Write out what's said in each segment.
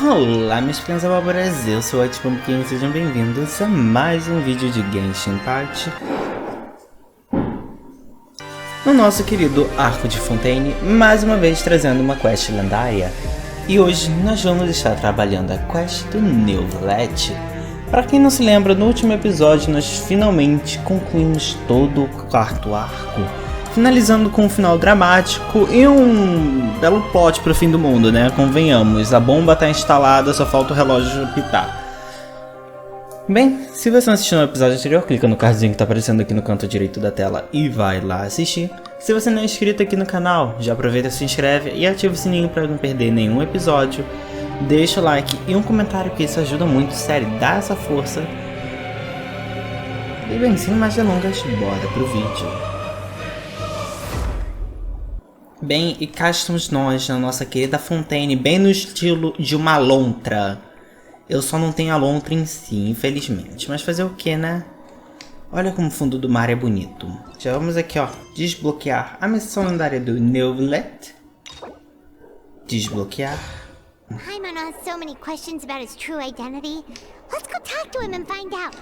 Olá meus pequenas abóboras, eu sou a ative e sejam bem-vindos a mais um vídeo de Genshin parte no nosso querido Arco de Fontaine, mais uma vez trazendo uma quest lendária. E hoje nós vamos estar trabalhando a quest do Neuvillette. Para quem não se lembra, no último episódio nós finalmente concluímos todo o quarto arco, finalizando com um final dramático e um belo plot pro fim do mundo, né? Convenhamos, a bomba tá instalada, só falta o relógio apitar. Bem, se você não assistiu no episódio anterior, clica no cardzinho que tá aparecendo aqui no canto direito da tela e vai lá assistir. Se você não é inscrito aqui no canal, já aproveita, se inscreve e ativa o sininho para não perder nenhum episódio. Deixa o like e um comentário, que isso ajuda muito, sério, dá essa força. E bem, sem mais delongas, bora pro vídeo. Bem, e cá estamos nós na nossa querida Fontaine, bem no estilo de uma lontra. Eu só não tenho a lontra em si, infelizmente. Mas fazer o que, né? Olha como o fundo do mar é bonito. Já vamos aqui, ó, desbloquear a missão lendária do Neuvillette. Desbloquear. Paimon has so many questions about his true identity. Let's go talk to him and find out.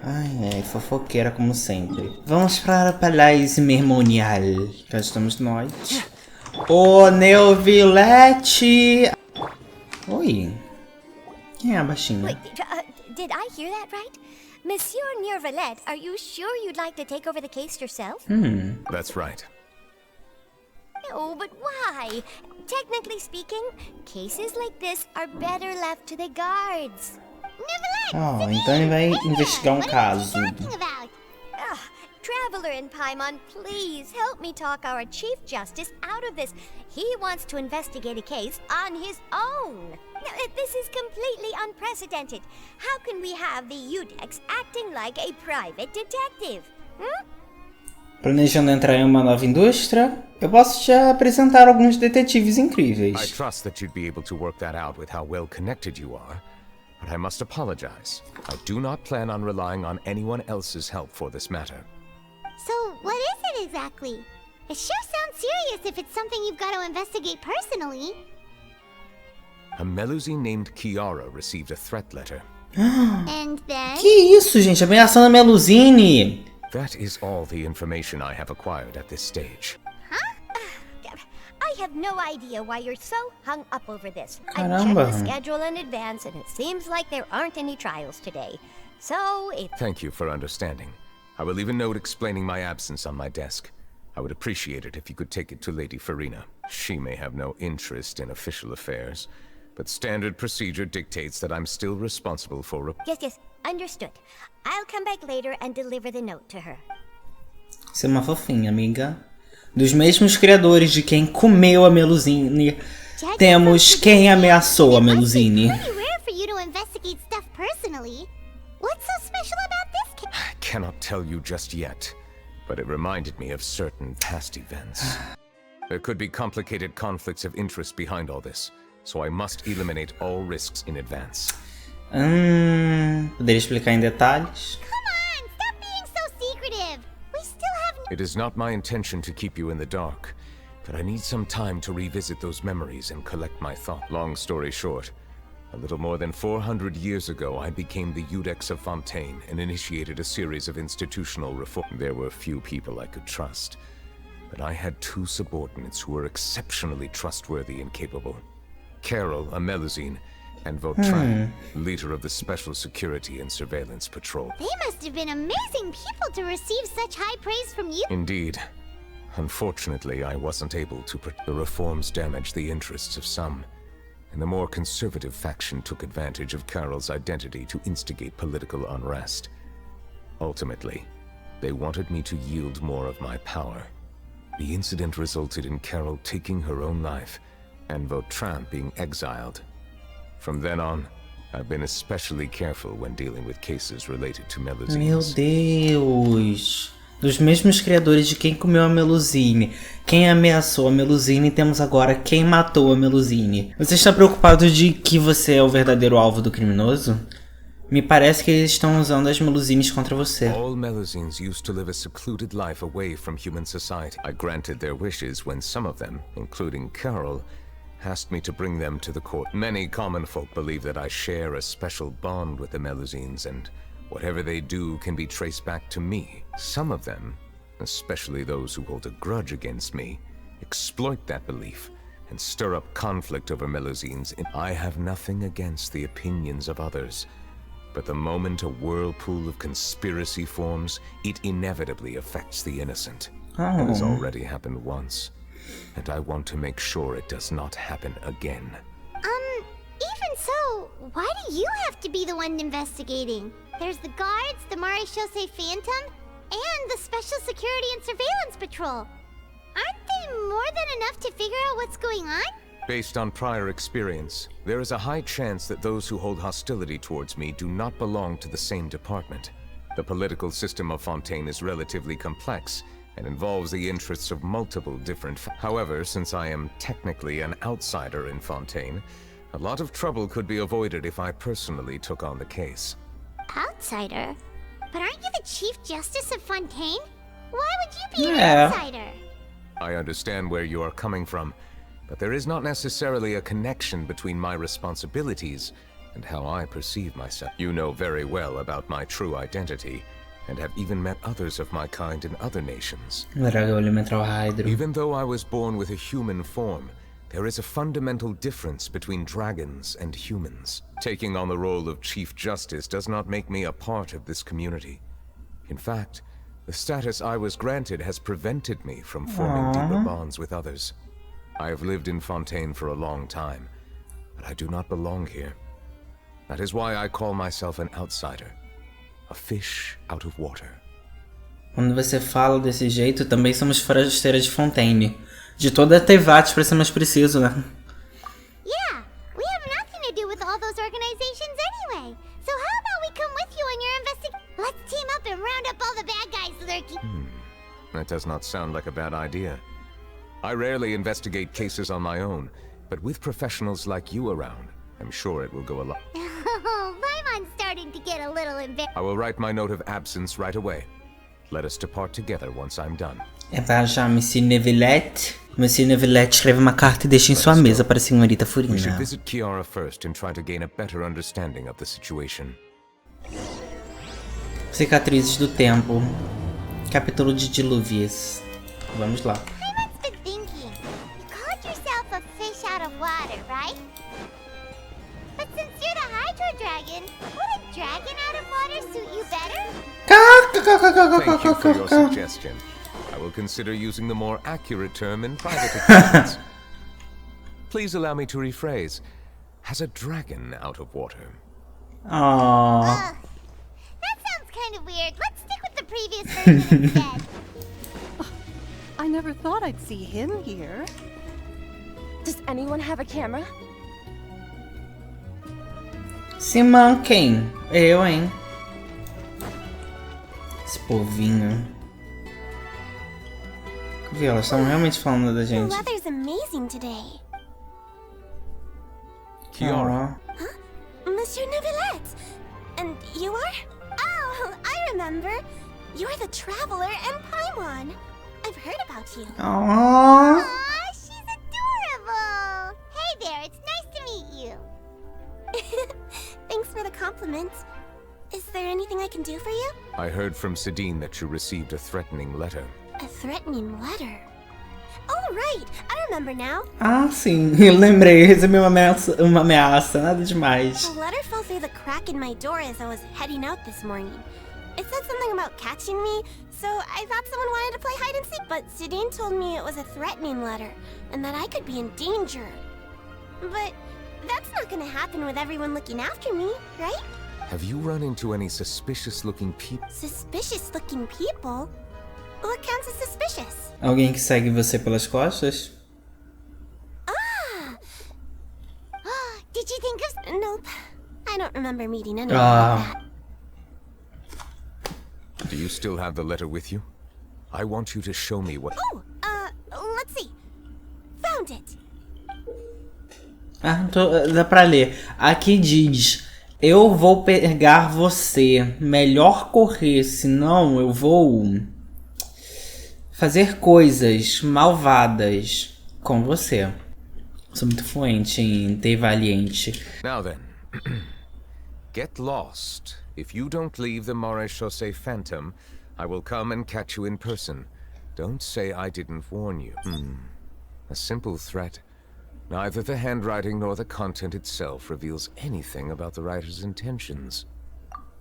Ai, fofoqueira como sempre. Vamos para o Palácio Memorial. Cá estamos nós. O Neuvillette. Oi. Quem é a baixinha? Wait, did I hear that right? Monsieur Neuvillette, are you sure you'd like to take over the case yourself? That's right. No, but why? Technically speaking, cases like this are better left to the guards. Neuvillette! Então ele vai investigar um caso. Traveler in Paimon, please help me talk our Chief Justice out of this. He wants to investigate a case on his own. Now, this is completely unprecedented. How can we have the Udex acting like a private detective? Planejando entrar em uma nova indústria, eu posso te apresentar alguns detetives I incríveis. trust that you'd be able to work that out with how well connected you are, but I must apologize. I do not plan on relying on anyone else's help for this matter. So, what is it exactly? It sure sounds serious if it's something you've got to investigate personally. A Melusine named Kiara received a threat letter. And then? Que isso, gente? Ameaçando a Melusine! That is all the information I have acquired at this stage. I have no idea why you're so hung up over this. Caramba. I've checked the schedule in advance and it seems like there aren't any trials today. So, if... Thank you for understanding. I will leave a note explaining my absence on my desk. I would appreciate it if you could take it to Lady Farina. She may have no interest in official affairs, but standard procedure dictates that I'm still responsible for... Yes, understood. I'll come back later and deliver the note to her. Você é uma fofinha, amiga. Dos mesmos criadores de quem comeu a Melusine, temos quem ameaçou a Melusine. It's pretty rare for you to investigate stuff personally. What's so special about this case? I cannot tell you just yet, but it reminded me of certain past events. There could be complicated conflicts of interest behind all this, so I must eliminate all risks in advance. Poderia explicar em detalhes? Come on, stop being so secretive. We still have... It is not my intention to keep you in the dark, but I need some time to revisit those memories and collect my thoughts. Long story short, a little more than 400 years ago, I became the Udex of Fontaine and initiated a series of institutional reform. There were few people I could trust, but I had two subordinates who were exceptionally trustworthy and capable. Carol, a Melusine, and Vautrin, leader of the Special Security and Surveillance Patrol. They must have been amazing people to receive such high praise from you. Indeed. Unfortunately, I wasn't able to the reforms damaged the interests of some, and the more conservative faction took advantage of Carol's identity to instigate political unrest. Ultimately, they wanted me to yield more of my power. The incident resulted in Carol taking her own life, and Vautrin being exiled. From then on, I've been especially careful when dealing with cases related to Meu Melusines. Deus! Dos mesmos criadores de quem comeu a Melusine, quem ameaçou a Melusine, temos agora quem matou a Melusine. Você está preocupado de que você é o verdadeiro alvo do criminoso? Me parece que eles estão usando as Melusines contra você. All Melusines used to live a secluded life away from human society. I granted their wishes when some of them, including Carol, asked me to bring them to the court. Many common folk believe that I share a special bond with the Melusines, and whatever they do can be traced back to me. Some of them, especially those who hold a grudge against me, exploit that belief and stir up conflict over Melusines. I have nothing against the opinions of others, but the moment a whirlpool of conspiracy forms, it inevitably affects the innocent. It has already happened once, and I want to make sure it does not happen again. Even so, why do you have to be the one investigating? There's the guards, the Marechaussee Phantom, and the Special Security and Surveillance Patrol. Aren't they more than enough to figure out what's going on? Based on prior experience, there is a high chance that those who hold hostility towards me do not belong to the same department. The political system of Fontaine is relatively complex and involves the interests of multiple different However, since I am technically an outsider in Fontaine, a lot of trouble could be avoided if I personally took on the case. Outsider? But aren't you the Chief Justice of Fontaine? Why would you be an outsider? I understand where you are coming from, but there is not necessarily a connection between my responsibilities and how I perceive myself. You know very well about my true identity, and have even met others of my kind in other nations. Even though I was born with a human form, there is a fundamental difference between dragons and humans. Taking on the role of Chief Justice does not make me a part of this community. In fact, the status I was granted has prevented me from forming deeper bonds with others. I have lived in Fontaine for a long time, but I do not belong here. That is why I call myself an outsider. A fish out of water. Quando você fala desse jeito, também somos forasteiras de Fontaine. De toda a Tevat, pra ser mais preciso, né? Yeah, we have nothing to do with all those organizations anyway. So how about we come with you on your investigation? Let's team up and round up all the bad guys lurking. That does not sound like a bad idea. I rarely investigate cases on my own, but with professionals like you around, I'm sure it will go a lot. Paimon's starting to get a little embarrassed. I will write my note of absence right away. Let us depart together once I'm done. Já, Monsieur Neuvillette. Monsieur Neuvillette escreve uma carta e deixa em sua mesa para a senhorita Furina. We should visit Kiara first and try to gain a better understanding of the situation. Cicatrizes do tempo. Capítulo de dilúvios. Vamos lá. Paimon's been thinking. You called yourself a fish out of water, right? But since you're the Hydro Dragon, would a dragon out of water suit you better? Thank you for your suggestion. I will consider using the more accurate term in private occasions. Please allow me to rephrase. Has a dragon out of water? Aww. That sounds kind of weird. Let's stick with the previous version instead. I never thought I'd see him here. Does anyone have a camera? Simão quem? Eu, hein? Esse povinho. Viu? Elas estão realmente falando da The gente. weather's amazing today. Kiara. Monsieur Neuvillette! And you are? Oh, I remember. You're the Traveler and Paimon. I've heard about you. Aww. Aw, she's adorable! Hey there, it's nice to meet you. Thanks for the compliment. Is there anything I can do for you? I heard from Sidine that you received a threatening letter. A threatening letter? Oh, right! I remember now. Ah, sim. Eu lembrei. Recebi uma ameaça. Nada demais. The letter fell through the crack in my door as I was heading out this morning. It said something about catching me, so I thought someone wanted to play hide and seek. But Sidine told me it was a threatening letter, and that I could be in danger. But that's not gonna happen with everyone looking after me, right? Have you run into any suspicious-looking people? Suspicious-looking people? What counts as suspicious? Alguém que segue você pelas costas? Ah! Did you think of... Nope. I don't remember meeting anyone like that. Do you still have the letter with you? I want you to show me what... Oh, let's see. Found it. Ah, dá pra ler. Aqui diz: eu vou pegar você. Melhor correr, senão eu vou fazer coisas malvadas com você. Sou muito fluente em ter valiente. Now then, get lost. If you don't leave the Maréchaussée Phantom, I will come and catch you in person. Don't say I didn't warn you. A simple threat. Neither the handwriting nor the content itself reveals anything about the writer's intentions.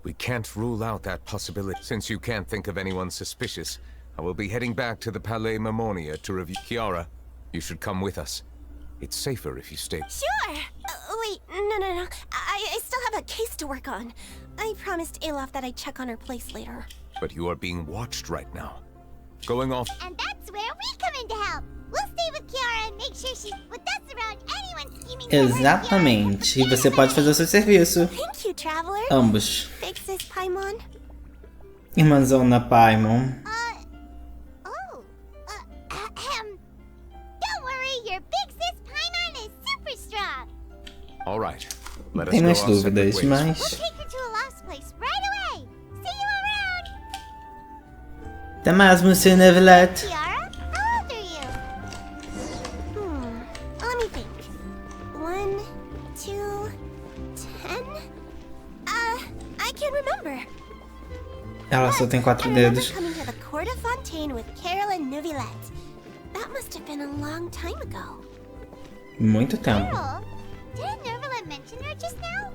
We can't rule out that possibility. Since you can't think of anyone suspicious, I will be heading back to the Palais Memória to review. Kiara, you should come with us. It's safer if you stay. Sure! Wait, no. I still have a case to work on. I promised Alof that I'd check on her place later. But you are being watched right now. Going off. And that's where we come in to help. We'll stay with Kiara and make sure she's with us around anyone scheming to hurt Kiara. Exatamente. E você pode fazer o seu serviço. Thank you, traveler. Ambos. Big sis Paimon. Irmãzona Paimon. Don't worry, your big sis Paimon is super strong. All right. Let us Tem go mais our separate dúvidas, ways. mas... We'll take her to a lost place right away. See you around. Até mais, Monsieur Neuvillette. Kiara, how old are you? Let me think. 1, 2, 10? I can't remember. Ela só tem 4 I remember dedos. coming to the Court of Fontaine with Carol and Neuvillette. That must have been a long time ago. Muito tempo. Carol, didn't Neuvillette mention her just now?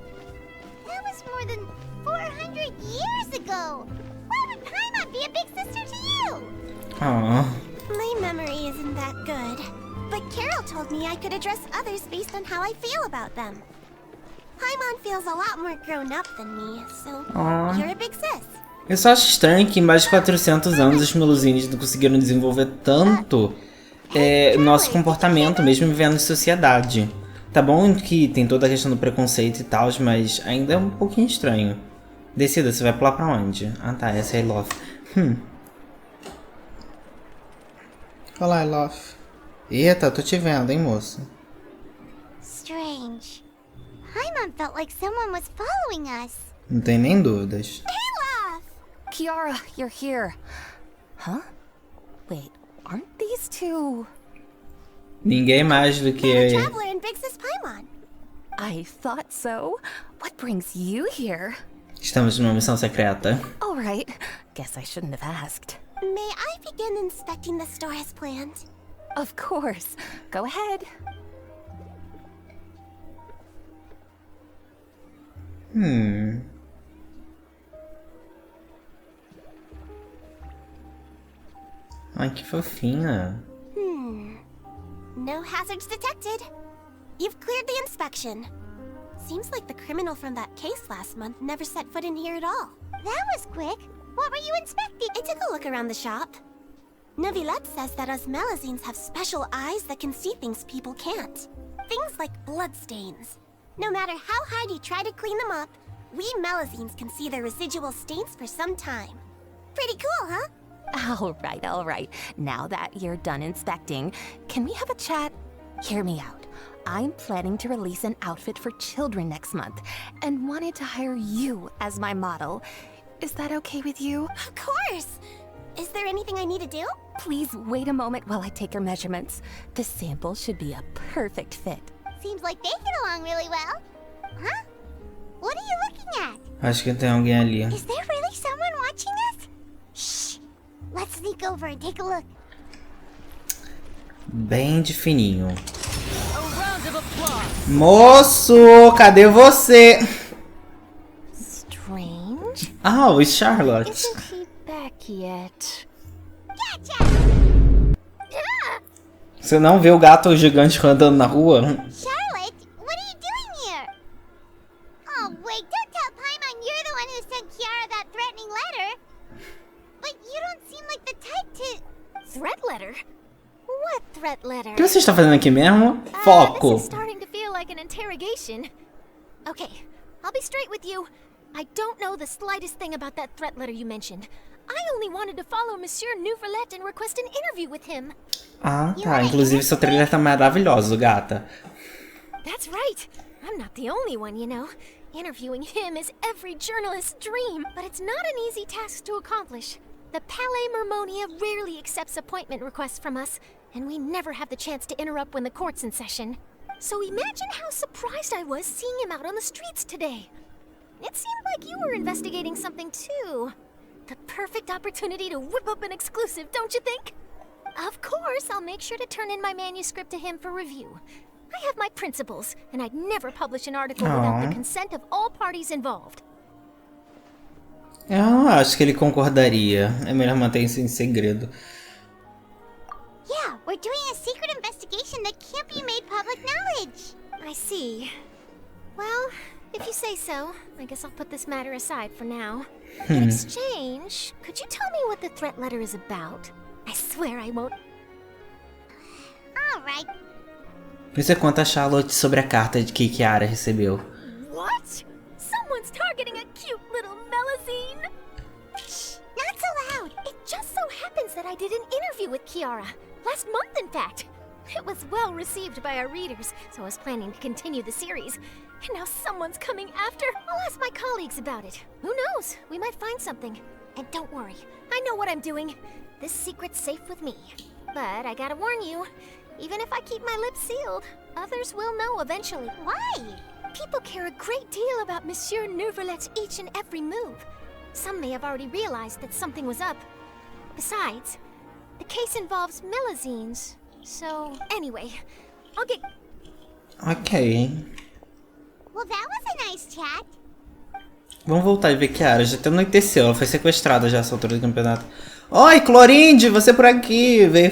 That was more than 400 years ago. Why would Paimon be a big sister to you? Oh. My memory isn't that good. But Carol told me I could address others based on how I feel about them. Paimon feels a lot more grown up than me, so you're a big sis. Eu só acho estranho que em mais de 400 anos os melusines não conseguiram desenvolver tanto nosso comportamento, mesmo vivendo em sociedade. Tá bom que tem toda a questão do preconceito e tal, mas ainda é um pouquinho estranho. Decida, você vai pular pra onde? Ah tá, essa é a Ilof. Olá, Ilof. Eita, tô te vendo, hein, moço. Strange. Paimon felt like someone was following us. Não tem nem dúvidas. Kiara, you're here. Huh? Wait, aren't these two... Ninguém mais do que... Traveler and Big Sis Paimon. I thought so. What brings you here? Estamos numa missão secreta. All right. Guess I shouldn't have asked. May I begin inspecting the store as planned? Of course. Go ahead. Ai, que fofinha. No hazards detected. You've cleared the inspection. Seems like the criminal from that case last month never set foot in here at all. That was quick. What were you inspecting? I took a look around the shop. Neuvillette says that us Melusines have special eyes that can see things people can't. Things like bloodstains. No matter how hard you try to clean them up, we Melusines can see the residual stains for some time. Pretty cool, huh? All right. Now that you're done inspecting, can we have a chat? Hear me out. I'm planning to release an outfit for children next month, and wanted to hire you as my model. Is that okay with you? Of course! Is there anything I need to do? Please wait a moment while I take your measurements. The sample should be a perfect fit. Seems like they get along really well. Huh? What are you looking at? Acho que tem alguém ali. Is there really someone watching us? Shh! Let's sneak over and take a look. Bem de fininho. Moço, cadê você? Strange. Oh, Charlotte. Isn't he back yet? Gotcha! Você não vê o gato gigante andando na rua? Charlotte, what are you doing here? Oh, wait, don't tell Paimon you're the one who sent Kiara that threatening letter. But you don't seem like the type to... Threat letter? What threat letter? O que você está fazendo aqui mesmo? Foco. This is starting to feel like an interrogation. Okay, I'll be straight with you. I don't know the slightest thing about that threat letter you mentioned. I only wanted to follow Monsieur Neuvillette and request an interview with him. Ah, tá. Inclusive, seu trailer tá maravilhoso, gata. That's right. I'm not the only one, you know. Interviewing him is every journalist's dream, but it's not an easy task to accomplish. The Palais Mermonia rarely accepts appointment requests from us, and we never have the chance to interrupt when the court's in session. So imagine how surprised I was seeing him out on the streets today. It seemed like you were investigating something too. The perfect opportunity to whip up an exclusive, don't you think? Of course, I'll make sure to turn in my manuscript to him for review. I have my principles, and I'd never publish an article without the consent of all parties involved. Eu acho que ele concordaria. É melhor manter isso em segredo. Yeah, we're doing a secret investigation that can't be made public knowledge. I see. Well, if you say so, I guess I'll put this matter aside for now. In exchange, could you tell me what the threat letter is about? I swear I won't. All right. Você conta a Charlotte sobre a carta de que Kiara recebeu. What? Someone's targeting a cute little melazine? Shh, not so loud. It just so happens that I did an interview with Kiara. Last month, in fact. It was well received by our readers, so I was planning to continue the series. And now someone's coming after. I'll ask my colleagues about it. Who knows? We might find something. And don't worry, I know what I'm doing. This secret's safe with me. But I gotta warn you, even if I keep my lips sealed, others will know eventually. Why? People care a great deal about Monsieur Neuvillette's each and every move. Some may have already realized that something was up. Besides, the case involves melazines. So, anyway, I'll get... Ok. Well, that was a nice chat. Vamos voltar e ver Kiara. Já até anoiteceu. Ela foi sequestrada já essa altura do campeonato. Oi, Clorinde! Você por aqui. Veio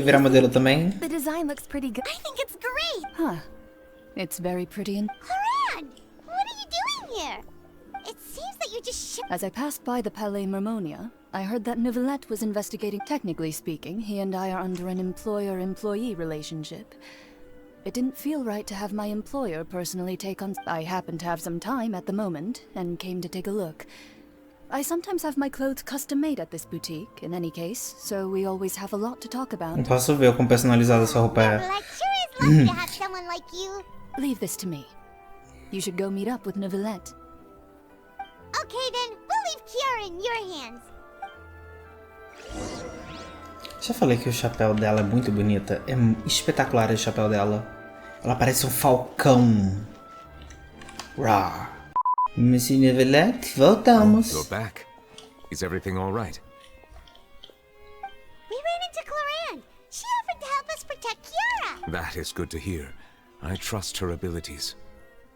virar modelo também. The design looks pretty good. I think it's great. Huh. It's very pretty and... Clorinde, what are you doing here? It seems that you just shipped... As I passed by the Palais Mermonia, I heard that Neuvillette was investigating. Technically speaking, he and I are under an employer-employee relationship. It didn't feel right to have my employer personally take on... I happen to have some time at the moment, and came to take a look. I sometimes have my clothes custom-made at this boutique, in any case, so we always have a lot to talk about. Não posso ver como personalizada essa roupa é. Well, I sure is lucky to have someone like you. Leave this to me. You should go meet up with Neuvillette. Okay then, we'll leave Kiara in your hands. Já falei que o chapéu dela é muito bonita. É espetacular esse chapéu dela. Ela parece um falcão. Rar. Monsieur Neuvillette, voltamos. You're back. Is everything all right? We ran into Clorinde. She offered to help us protect Kiara. That is good to hear. I trust her abilities.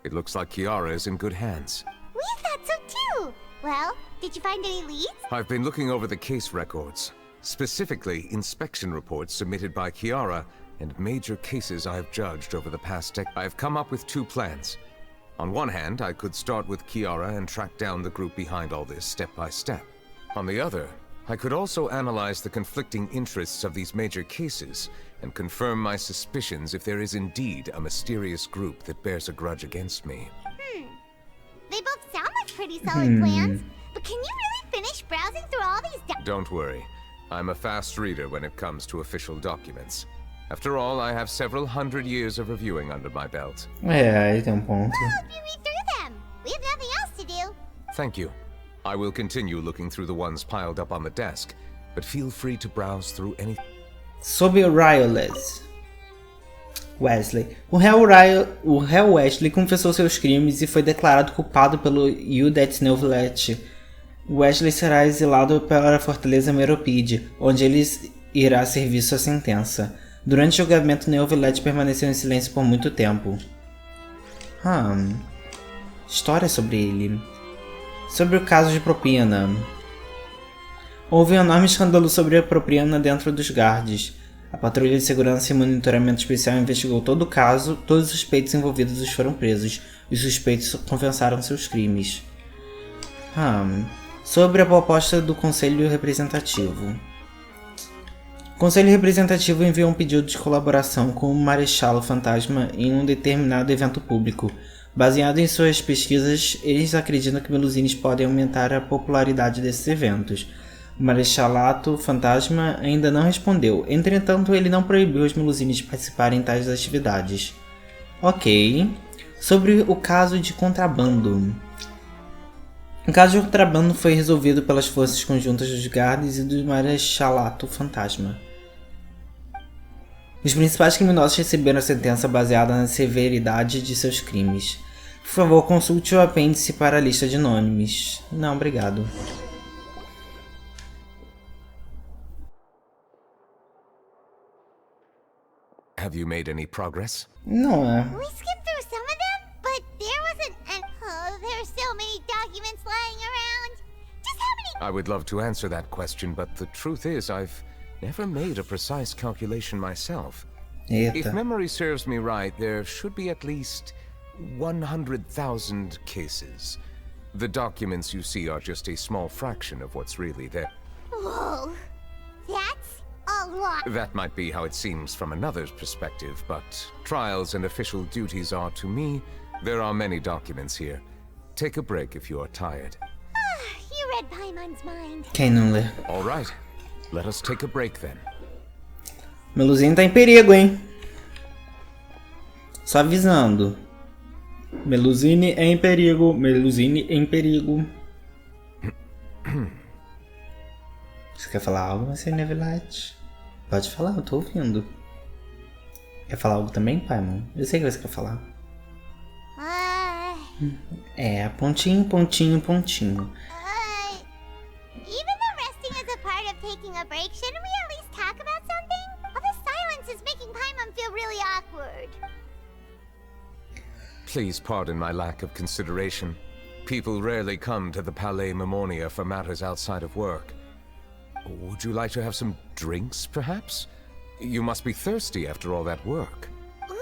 It looks like Kiara is in good hands. We thought so too. Well, did you find any leads? I've been looking over the case records, specifically inspection reports submitted by Kiara and major cases I've judged over the past decade. I've come up with two plans. On one hand, I could start with Kiara and track down the group behind all this step by step. On the other, I could also analyze the conflicting interests of these major cases and confirm my suspicions if there is indeed a mysterious group that bears a grudge against me. They both sound like pretty solid plans, but can you really finish browsing through all these Don't worry. I'm a fast reader when it comes to official documents. After all, I have several hundred years of reviewing under my belt. É, aí tem ponto. I hope you read through them. We have nothing else to do. Thank you. I will continue looking through the ones piled up on the desk, but feel free to browse through any... Sobre Wesley. O réu Wesley confessou seus crimes e foi declarado culpado pelo Iudet Neuvillette. Wesley será exilado para a Fortaleza Meropide, onde ele irá servir sua sentença. Durante o julgamento, Neuvillette permaneceu em silêncio por muito tempo. História sobre ele. Sobre o caso de propina. Houve um enorme escândalo sobre a propina dentro dos guards. A patrulha de segurança e monitoramento especial investigou todo o caso, todos os suspeitos envolvidos foram presos. Os suspeitos confessaram seus crimes. Sobre a proposta do Conselho Representativo. O Conselho Representativo enviou um pedido de colaboração com o Marechal Fantasma em um determinado evento público. Baseado em suas pesquisas, eles acreditam que melusines podem aumentar a popularidade desses eventos. O Marechalato Fantasma ainda não respondeu, entretanto ele não proibiu os melusines de participarem em tais atividades. Ok. Sobre o caso de contrabando. O caso de contrabando foi resolvido pelas forças conjuntas dos guardas e do Marechalato Fantasma. Os principais criminosos receberam a sentença baseada na severidade de seus crimes. Por favor, consulte o apêndice para a lista de nomes. Não, obrigado. Have you made any progress? Não é. We skimmed through some of them, but there wasn't oh, there's so many documents lying around. Just how many? I would love to answer that question, but the truth is I've never made a precise calculation myself. If Eita. memory serves me right, there should be at least 100,000 cases. The documents you see are just a small fraction of what's really there. Whoa, that's a lot. That might be how it seems from another's perspective, but trials and official duties are to me. There are many documents here. Take a break if you are tired. You read Paimon's mind. Quem não lê? All right, let us take a break then. Meluzinho tá em perigo, hein? Só avisando. Meluzine é em perigo. Meluzine em perigo. Você quer falar algo, Mr. Neuvillette? Pode falar, eu tô ouvindo. Quer falar algo também, Paimon? Eu sei que você quer falar. É, pontinho, pontinho, pontinho. Even though resting is a part of taking a break, shouldn't we at least talk about something? All this silence is making Paimon feel really awkward. Please pardon my lack of consideration. People rarely come to the Palais Memória for matters outside of work. Would you like to have some drinks, perhaps? You must be thirsty after all that work. Ooh,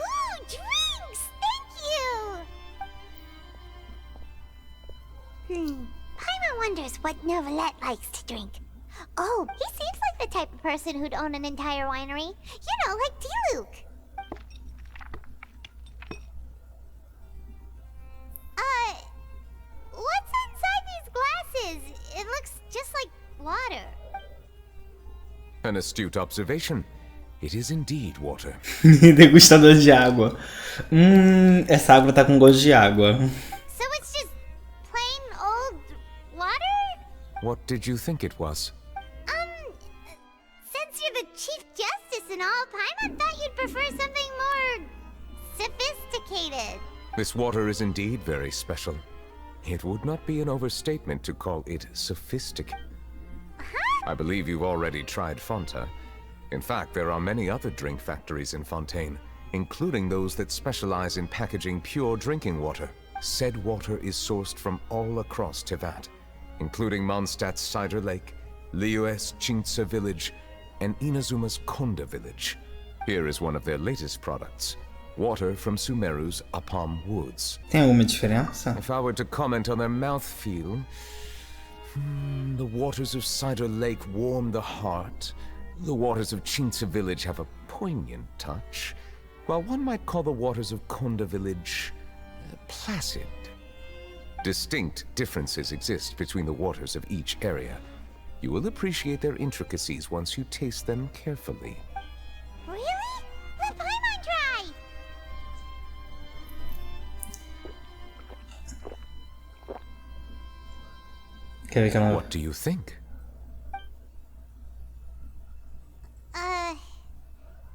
drinks! Thank you! Paimon wonders what Neuvillette likes to drink. Oh, he seems like the type of person who'd own an entire winery. You know, like T-Luke. What's inside these glasses? It looks just like water. An astute observation. It is indeed water. Degustador de água. Essa água tá com gosto de água. So it's just plain old water? What did you think it was? Since you're the Chief Justice and all, Paimon thought you'd prefer something more sophisticated. This water is indeed very special. It would not be an overstatement to call it sophisticated. I believe you've already tried Fonta. In fact, there are many other drink factories in Fontaine, including those that specialize in packaging pure drinking water. Said water is sourced from all across Tevat, including Mondstadt's Cider Lake, Liyue's Chintsa village, and Inazuma's Konda village. Here is one of their latest products. Water from Sumeru's Apam Woods. Tem alguma diferença? If I were to comment on their mouthfeel, the waters of Cider Lake warm the heart. The waters of Chintsa village have a poignant touch, while one might call the waters of Konda village placid. Distinct differences exist between the waters of each area. You will appreciate their intricacies once you taste them carefully. Really? Let Paimon try! Quer ver que ela... What do you think?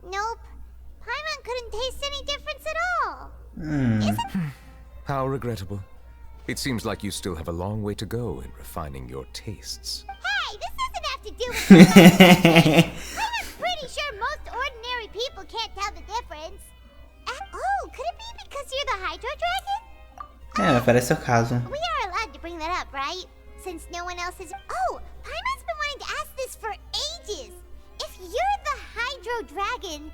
Nope. Paimon couldn't taste any difference at all. How regrettable. It seems like you still have a long way to go in refining your tastes. Hey, this doesn't have to do with Paimon's pretty sure most ordinary people can't tell the difference. Oh, could it be because you're the Hydro Dragon? Parece o caso. We are allowed to bring that up, right? Since no one else is... Oh, Paimon's been wanting to ask this for ages. If you're the Hydro Dragon...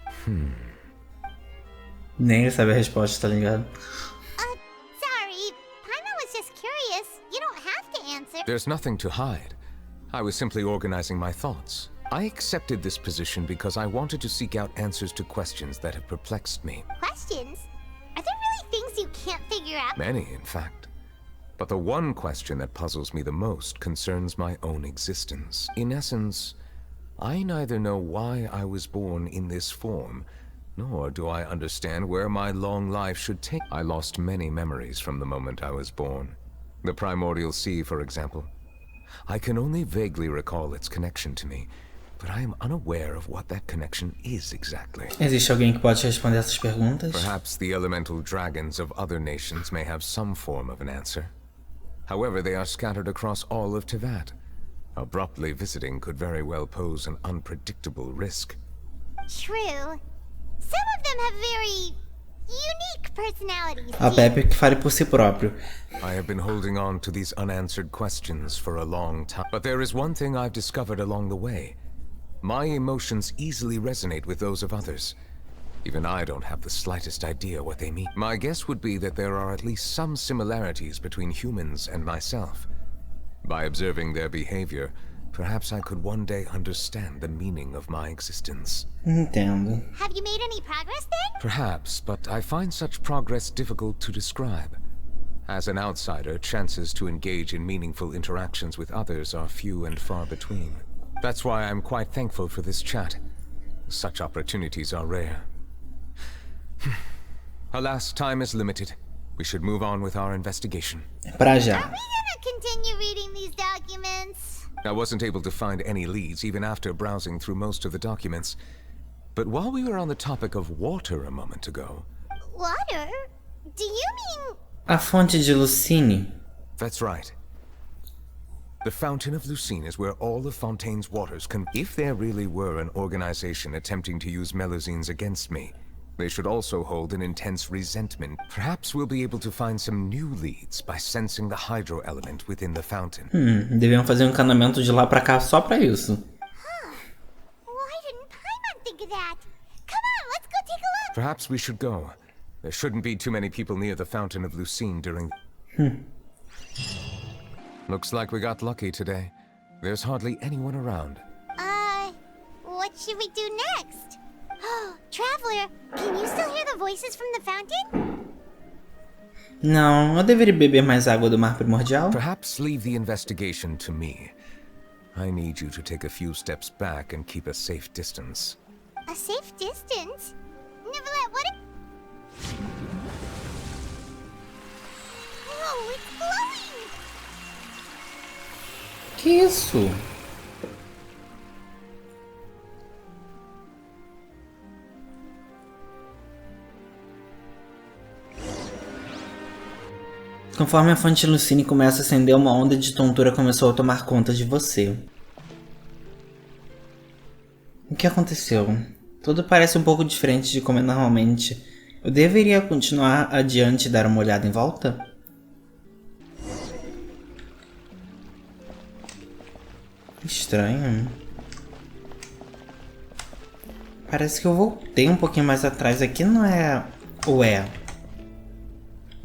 Nem ele sabe a resposta, tá ligado? Sorry. Paimon was just curious. You don't have to answer. There's nothing to hide. I was simply organizing my thoughts. I accepted this position because I wanted to seek out answers to questions that have perplexed me. Questions? Are there really things you can't figure out? Many, in fact. But the one question that puzzles me the most concerns my own existence. In essence, I neither know why I was born in this form, nor do I understand where my long life should take. I lost many memories from the moment I was born. The primordial sea, for example. I can only vaguely recall its connection to me, but I am unaware of what that connection is exactly. Existe alguém que pode responder essas perguntas? Perhaps the elemental dragons of other nations may have some form of an answer. However, they are scattered across all of Teyvat. Abruptly visiting could very well pose an unpredictable risk. True. Some of them have very unique personalities. A Pepe que fale por si próprio. I have been holding on to these unanswered questions for a long time. But there is one thing I've discovered along the way. My emotions easily resonate with those of others. Even I don't have the slightest idea what they mean. My guess would be that there are at least some similarities between humans and myself. By observing their behavior, perhaps I could one day understand the meaning of my existence. Entendo. Have you made any progress then? Perhaps, but I find such progress difficult to describe. As an outsider, chances to engage in meaningful interactions with others are few and far between. That's why I'm quite thankful for this chat. Such opportunities are rare. Alas, time is limited. We should move on with our investigation. Pra já. Are we gonna continue reading these documents? I wasn't able to find any leads even after browsing through most of the documents. But while we were on the topic of water a moment ago... Water? Do you mean... A fonte de Lucine. That's right. The Fountain of Lucine is where all of Fontaine's waters can... If there really were an organization attempting to use Melusines against me, they should also hold an intense resentment. Perhaps we'll be able to find some new leads by sensing the hydro element within the fountain. Deviam fazer um encanamento de lá pra cá só pra isso. Why didn't Paimon think of that? Come on, let's go take a look. Perhaps we should go. There shouldn't be too many people near the Fountain of Lucine during... Looks like we got lucky today. There's hardly anyone around. What should we do next? Traveler, can you still hear the voices from the fountain? Não, eu deveria beber mais água do mar primordial? Perhaps leave the investigation to me. I need you to take a few steps back and keep a safe distance. A safe distance? Neuvillette, what if... Oh, it's glowing! Que isso? Conforme a fonte Lucine começa a acender, uma onda de tontura começou a tomar conta de você. O que aconteceu? Tudo parece um pouco diferente de como é normalmente. Eu deveria continuar adiante e dar uma olhada em volta? Estranho. Parece que eu voltei um pouquinho mais atrás. Aqui não é... Ou é?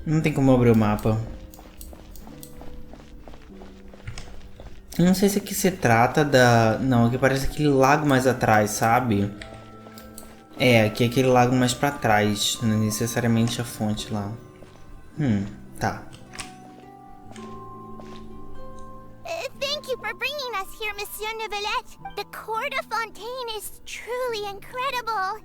Não tem como abrir o mapa. Eu não sei se aqui se trata da... Não, aqui parece aquele lago mais atrás, sabe? É, aqui é aquele lago mais pra trás. Não é necessariamente a fonte lá. Tá. Thank you for bringing us here, Monsieur Neuvillette. The court of Fontaine is truly incredible.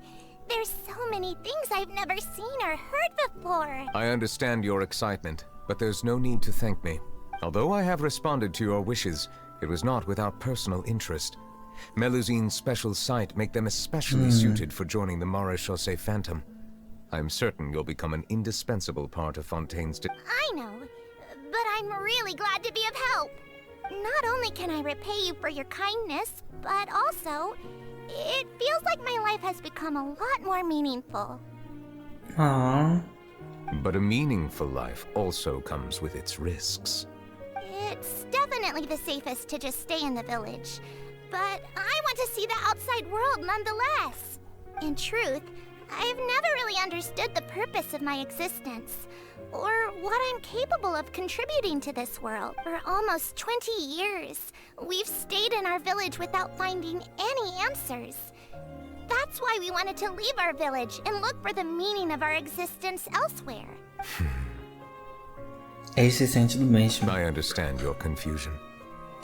There's so many things I've never seen or heard before. I understand your excitement, but there's no need to thank me. Although I have responded to your wishes, it was not without personal interest. Melusine's special sight make them especially suited for joining the Maréchaussée Phantom. I'm certain you'll become an indispensable part of Fontaine's... I know, but I'm really glad to be of help. Not only can I repay you for your kindness, but also, it feels like my life has become a lot more meaningful. Aww. But a meaningful life also comes with its risks. It's definitely the safest to just stay in the village, but I want to see the outside world nonetheless. In truth, I've never really understood the purpose of my existence, or what I'm capable of contributing to this world. For almost 20 years, we've stayed in our village without finding any answers. That's why we wanted to leave our village and look for the meaning of our existence elsewhere. Esse sente do mesmo. I understand your confusion.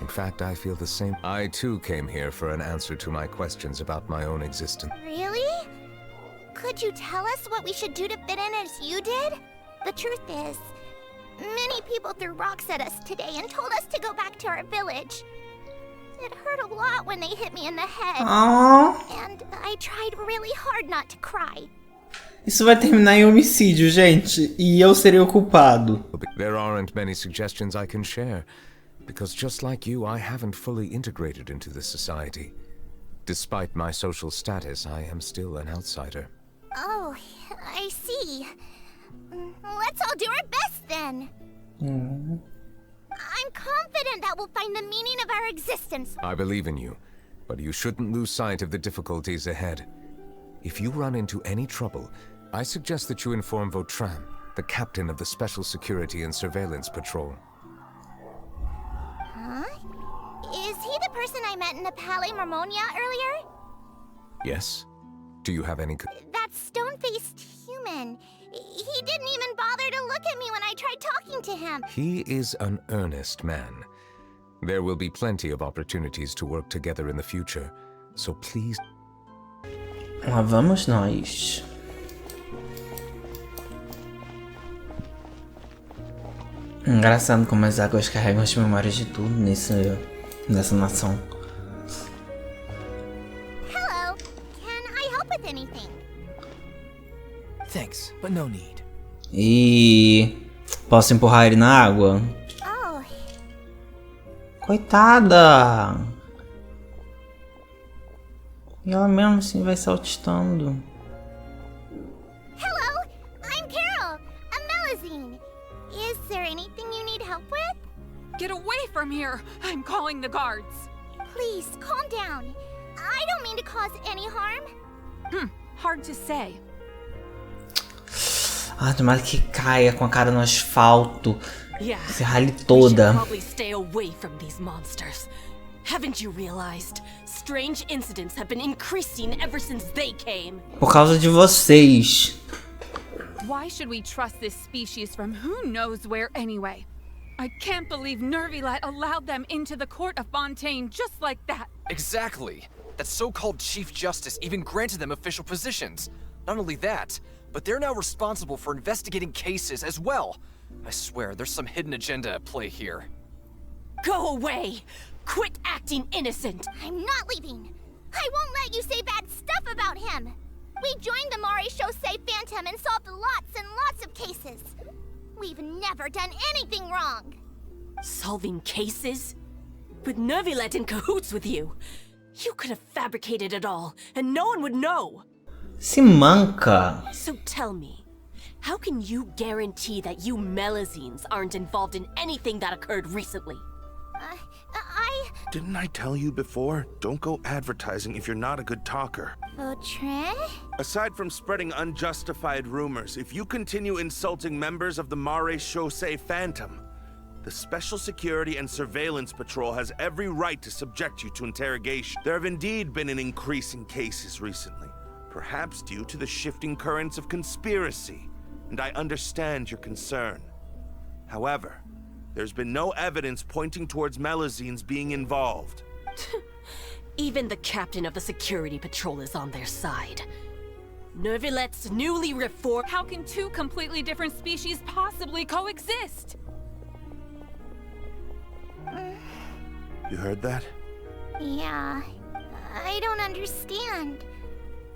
In fact, I feel the same. I too came here for an answer to my questions about my own existence. Really? Could you tell us what we should do to fit in as you did? The truth is, many people threw rocks at us today and told us to go back to our village. It hurt a lot when they hit me in the head. And I tried really hard not to cry. Isso vai terminar em homicídio, gente. E eu serei o culpado. There aren't many suggestions I can share, because just like you, I haven't fully integrated into this society. Despite my social status, I am still an outsider. Oh, I see. Let's all do our best then. I'm confident that we'll find the meaning of our existence. I believe in you, but you shouldn't lose sight of the difficulties ahead. If you run into any trouble, I suggest that you inform Vautrin, the captain of the Special Security and Surveillance Patrol. Huh? Is he the person I met in the Palais Marmonia earlier? Yes? Do you have any... That stone-faced human. He didn't even bother to look at me when I tried talking to him. He is an earnest man. There will be plenty of opportunities to work together in the future, so please... Lá vamos nós. Engraçado como as águas carregam as memórias de tudo nessa nação. Hello. Can I help with anything? Thanks, but no need. E posso empurrar ele na água? Oh. Coitada! E ela mesmo assim vai saltitando. Hello. I'm Carol. A Melazine. Is there anything you need help with? Get away from here! I'm calling the guards. Please, calm down. I don't mean to cause any harm. Hard to say. Ah, tomara que caia com a cara no asfalto. Yeah, Se rale we should toda. probably stay away from these monsters. Haven't you realized? Strange incidents have been increasing ever since they came. Por causa de vocês. Why should we trust this species from who knows where anyway? I can't believe Neuvillette allowed them into the court of Fontaine just like that. Exactly. That so-called Chief Justice even granted them official positions. Not only that, but they're now responsible for investigating cases as well. I swear, there's some hidden agenda at play here. Go away! Quit acting innocent! I'm not leaving. I won't let you say bad stuff about him. We joined the Maréchaussée Phantom and solved lots and lots of cases. We've never done anything wrong. Solving cases? With Neuvillette in cahoots with you? You could have fabricated it all, and no one would know. Se manca. So tell me, how can you guarantee that you Melazines aren't involved in anything that occurred recently? Didn't I tell you before? Don't go advertising if you're not a good talker. Vautrin? Aside from spreading unjustified rumors, if you continue insulting members of the Maréchaussée Phantom, the Special Security and Surveillance Patrol has every right to subject you to interrogation. There have indeed been an increase in cases recently, perhaps due to the shifting currents of conspiracy, and I understand your concern. However, there's been no evidence pointing towards Melazines being involved. Even the captain of the security patrol is on their side. Neuvillette's newly reformed... How can two completely different species possibly coexist? You heard that? Yeah. I don't understand.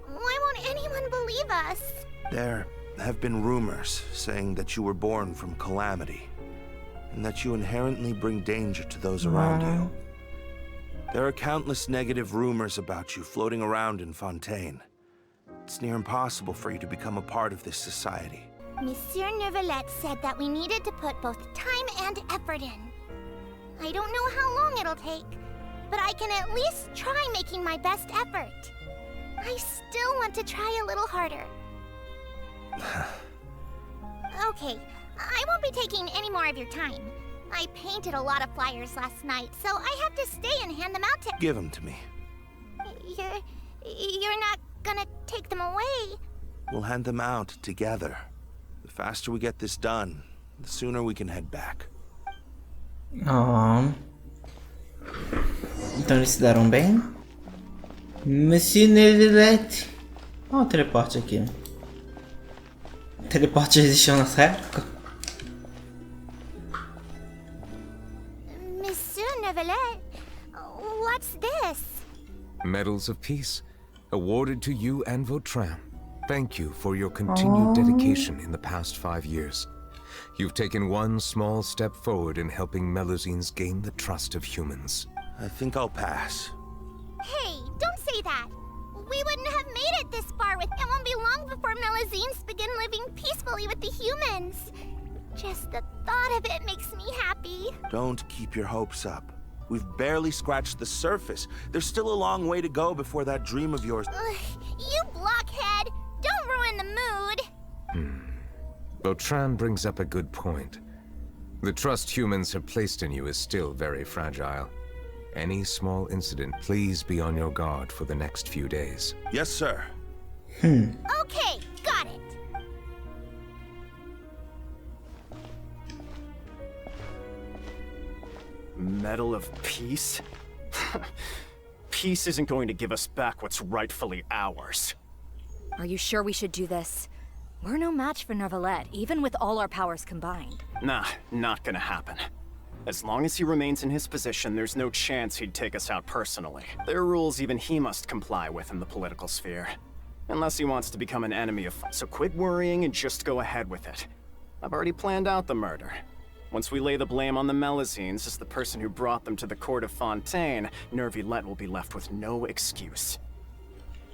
Why won't anyone believe us? There have been rumors saying that you were born from calamity, and that you inherently bring danger to those around you. There are countless negative rumors about you floating around in Fontaine. It's near impossible for you to become a part of this society. Monsieur Neuvillette said that we needed to put both time and effort in. I don't know how long it'll take, but I can at least try making my best effort. I still want to try a little harder. Okay, I won't be taking any more of your time. I painted a lot of flyers last night, so I have to stay and hand them out to... Give them to me. You're not gonna take them away? We'll hand them out together. The faster we get this done, the sooner we can head back. Oh. Então eles se deram bem? Monsieur Neuvillette. Olha o teleporte aqui. O teleporte já existiu nessa época? Monsieur Neuvillette, What's this? Medals of Peace, awarded to you and Vautrin. Thank you for your continued dedication in the past 5 years. You've taken one small step forward in helping Melusines gain the trust of humans. I think I'll pass. Hey, don't say that. We wouldn't have made it this far with. It won't be long before Melusines begin living peacefully with the humans. Just the thought of it makes me happy. Don't keep your hopes up. We've barely scratched the surface. There's still a long way to go before that dream of yours. You blockhead! Don't ruin the mood! Vautrin brings up a good point. The trust humans have placed in you is still very fragile. Any small incident, please be on your guard for the next few days. Yes, sir. Okay, got it. Medal of Peace? Peace isn't going to give us back what's rightfully ours. Are you sure we should do this? We're no match for Neuvillette, even with all our powers combined. Nah, not gonna happen. As long as he remains in his position, there's no chance he'd take us out personally. There are rules even he must comply with in the political sphere. Unless he wants to become an enemy of... So quit worrying and just go ahead with it. I've already planned out the murder. Once we lay the blame on the Melusines as the person who brought them to the court of Fontaine, Neuvillette will be left with no excuse.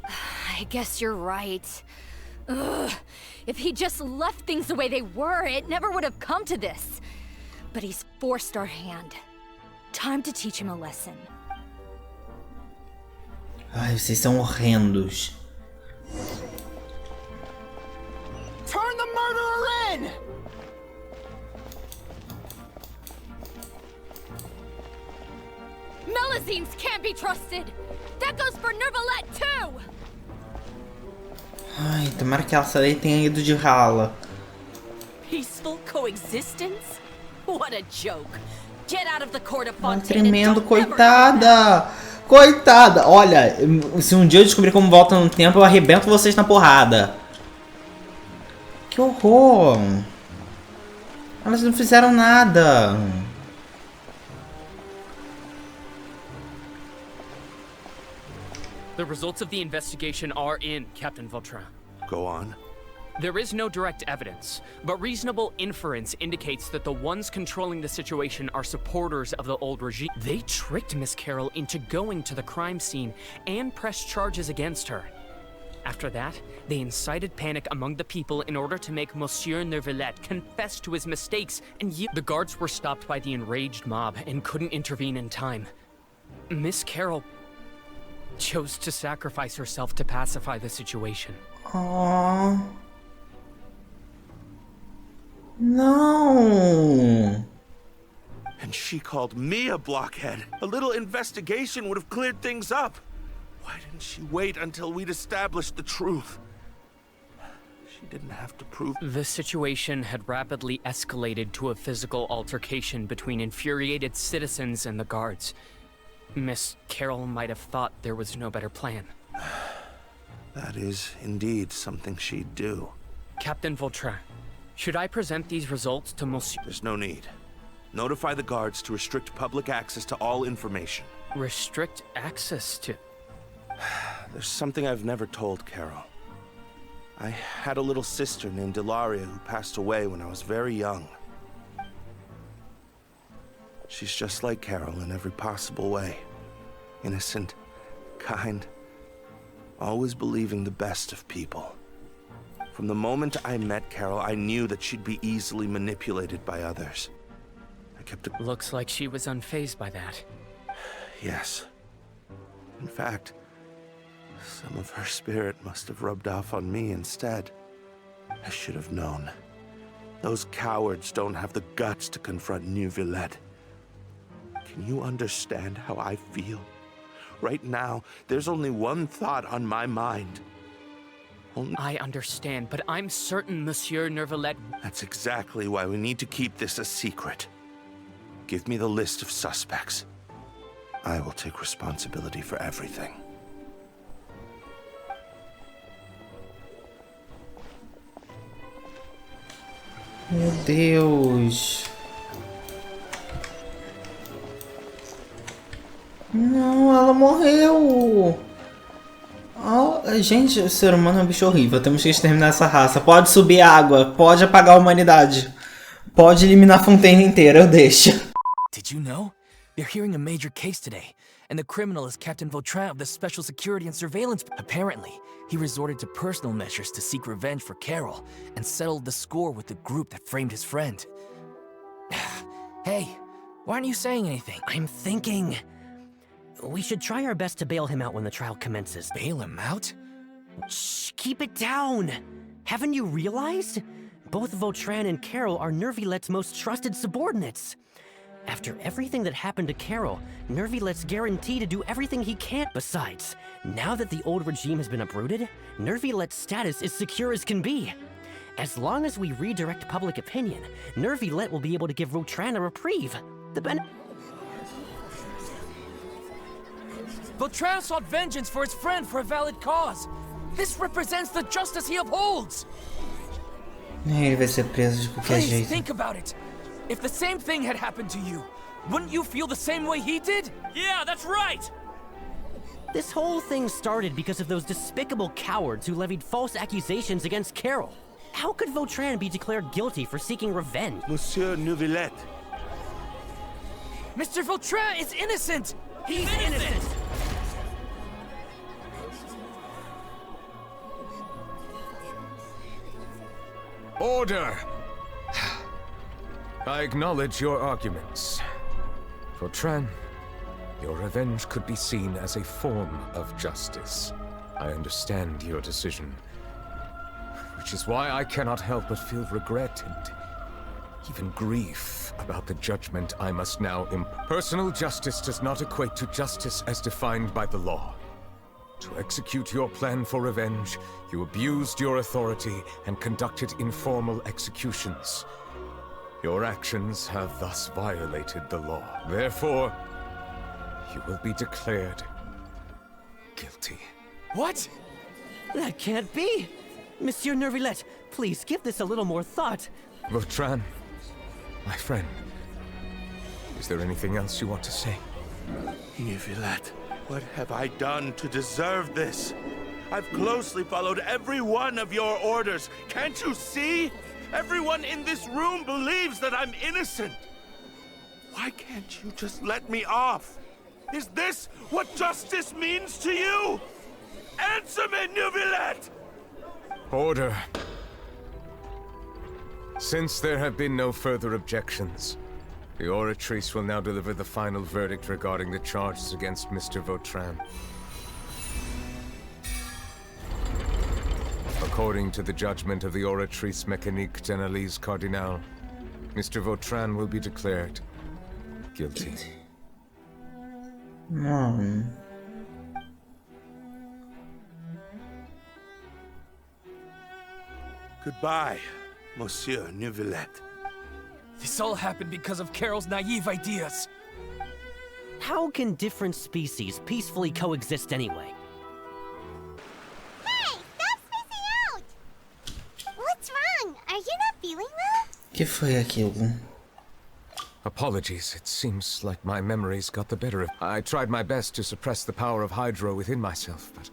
I guess you're right. Ugh. If he just left things the way they were, it never would have come to this. But he's forced our hand. Time to teach him a lesson. Ai, vocês são horrendos. Turn the murderer in! Melusines can't be trusted! That goes for Neuvillette too! Ai, tomara que essa daí tenha ido de rala. Peaceful coexistence? What a joke. Get out of the court of Ai, Fontaine. tremendo, coitada! Coitada! Olha, se um dia eu descobrir como volta no tempo, eu arrebento vocês na porrada. Que horror! Elas não fizeram nada. The results of the investigation are in, Captain Vautrin. Go on. There is no direct evidence, but reasonable inference indicates that the ones controlling the situation are supporters of the old regime. They tricked Miss Carroll into going to the crime scene and pressed charges against her. After that, they incited panic among the people in order to make Monsieur Neuvillette confess to his mistakes and the guards were stopped by the enraged mob and couldn't intervene in time. Miss Carroll chose to sacrifice herself to pacify the situation. Aww. No. And she called me a blockhead. A little investigation would have cleared things up. Why didn't she wait until we'd established the truth? She didn't have to prove... The situation had rapidly escalated to a physical altercation between infuriated citizens and the guards. Miss Carroll might have thought there was no better plan. That is indeed something she'd do. Captain Vautrin, should I present these results to Monsieur... There's no need. Notify the guards to restrict public access to all information. Restrict access to... There's something I've never told Carol. I had a little sister named Ilaria who passed away when I was very young. She's just like Carol in every possible way. Innocent, kind, always believing the best of people. From the moment I met Carol, I knew that she'd be easily manipulated by others. I kept a... Looks like she was unfazed by that. Yes. In fact, some of her spirit must have rubbed off on me instead. I should have known. Those cowards don't have the guts to confront Neuvillette. Can you understand how I feel? Right now, there's only one thought on my mind. I understand, but I'm certain Monsieur Neuvillette... That's exactly why we need to keep this a secret. Give me the list of suspects. I will take responsibility for everything. Meu Deus. Não, ela morreu. Oh, gente, o ser humano é um bicho horrível. Temos que exterminar essa raça. Pode subir água, pode apagar a humanidade, pode eliminar a Fontaine inteira, eu deixo. Did you know? They're hearing a major case today, and the criminal is Captain Vautrin of the Special Security and Surveillance. Apparently, he resorted to personal measures to seek revenge for Carol, and settled the score with the group that framed his friend. Hey, why aren't you saying anything? I'm thinking... we should try our best to bail him out when the trial commences. Bail him out? Shh, keep it down! Haven't you realized? Both Vautrin and Carol are Neuvillette's most trusted subordinates. After everything that happened to Carol, Neuvillette's guaranteed to do everything he can. Besides, now that the old regime has been uprooted, Neuvillette's status is secure as can be. As long as we redirect public opinion, Neuvillette will be able to give Vautrin a reprieve. Vautrin sought vengeance for his friend for a valid cause. This represents the justice he upholds. Ele vai ser preso de qualquer Please jeito. think about it. If the same thing had happened to you, wouldn't you feel the same way he did? Yeah, that's right! This whole thing started because of those despicable cowards who levied false accusations against Carol. How could Vautrin be declared guilty for seeking revenge? Monsieur Neuvillette. Mr. Vautrin is innocent! He's innocent! Order! I acknowledge your arguments. Vautrin, your revenge could be seen as a form of justice. I understand your decision, which is why I cannot help but feel regret and even grief about the judgment I must now Personal justice does not equate to justice as defined by the law. To execute your plan for revenge, you abused your authority and conducted informal executions. Your actions have thus violated the law. Therefore, you will be declared guilty. What? That can't be! Monsieur Neuvillette, please give this a little more thought. Vautrin, my friend, is there anything else you want to say? Neuvillette, what have I done to deserve this? I've closely followed every one of your orders. Can't you see? Everyone in this room believes that I'm innocent. Why can't you just let me off? Is this what justice means to you? Answer me, Neuvillette! Order. Since there have been no further objections, the Oratrice will now deliver the final verdict regarding the charges against Mr. Vautrin. According to the judgment of the Oratrice Mécanique d'Analyse Cardinal, Mr. Vautrin will be declared guilty. Goodbye, Monsieur Neuvillette. This all happened because of Carol's naive ideas. How can different species peacefully coexist anyway? Hey, stop spacing out! What's wrong? Are you not feeling well? Que foi aquilo? Apologies, it seems like my memories got the better of... I tried my best to suppress the power of Hydro within myself, but...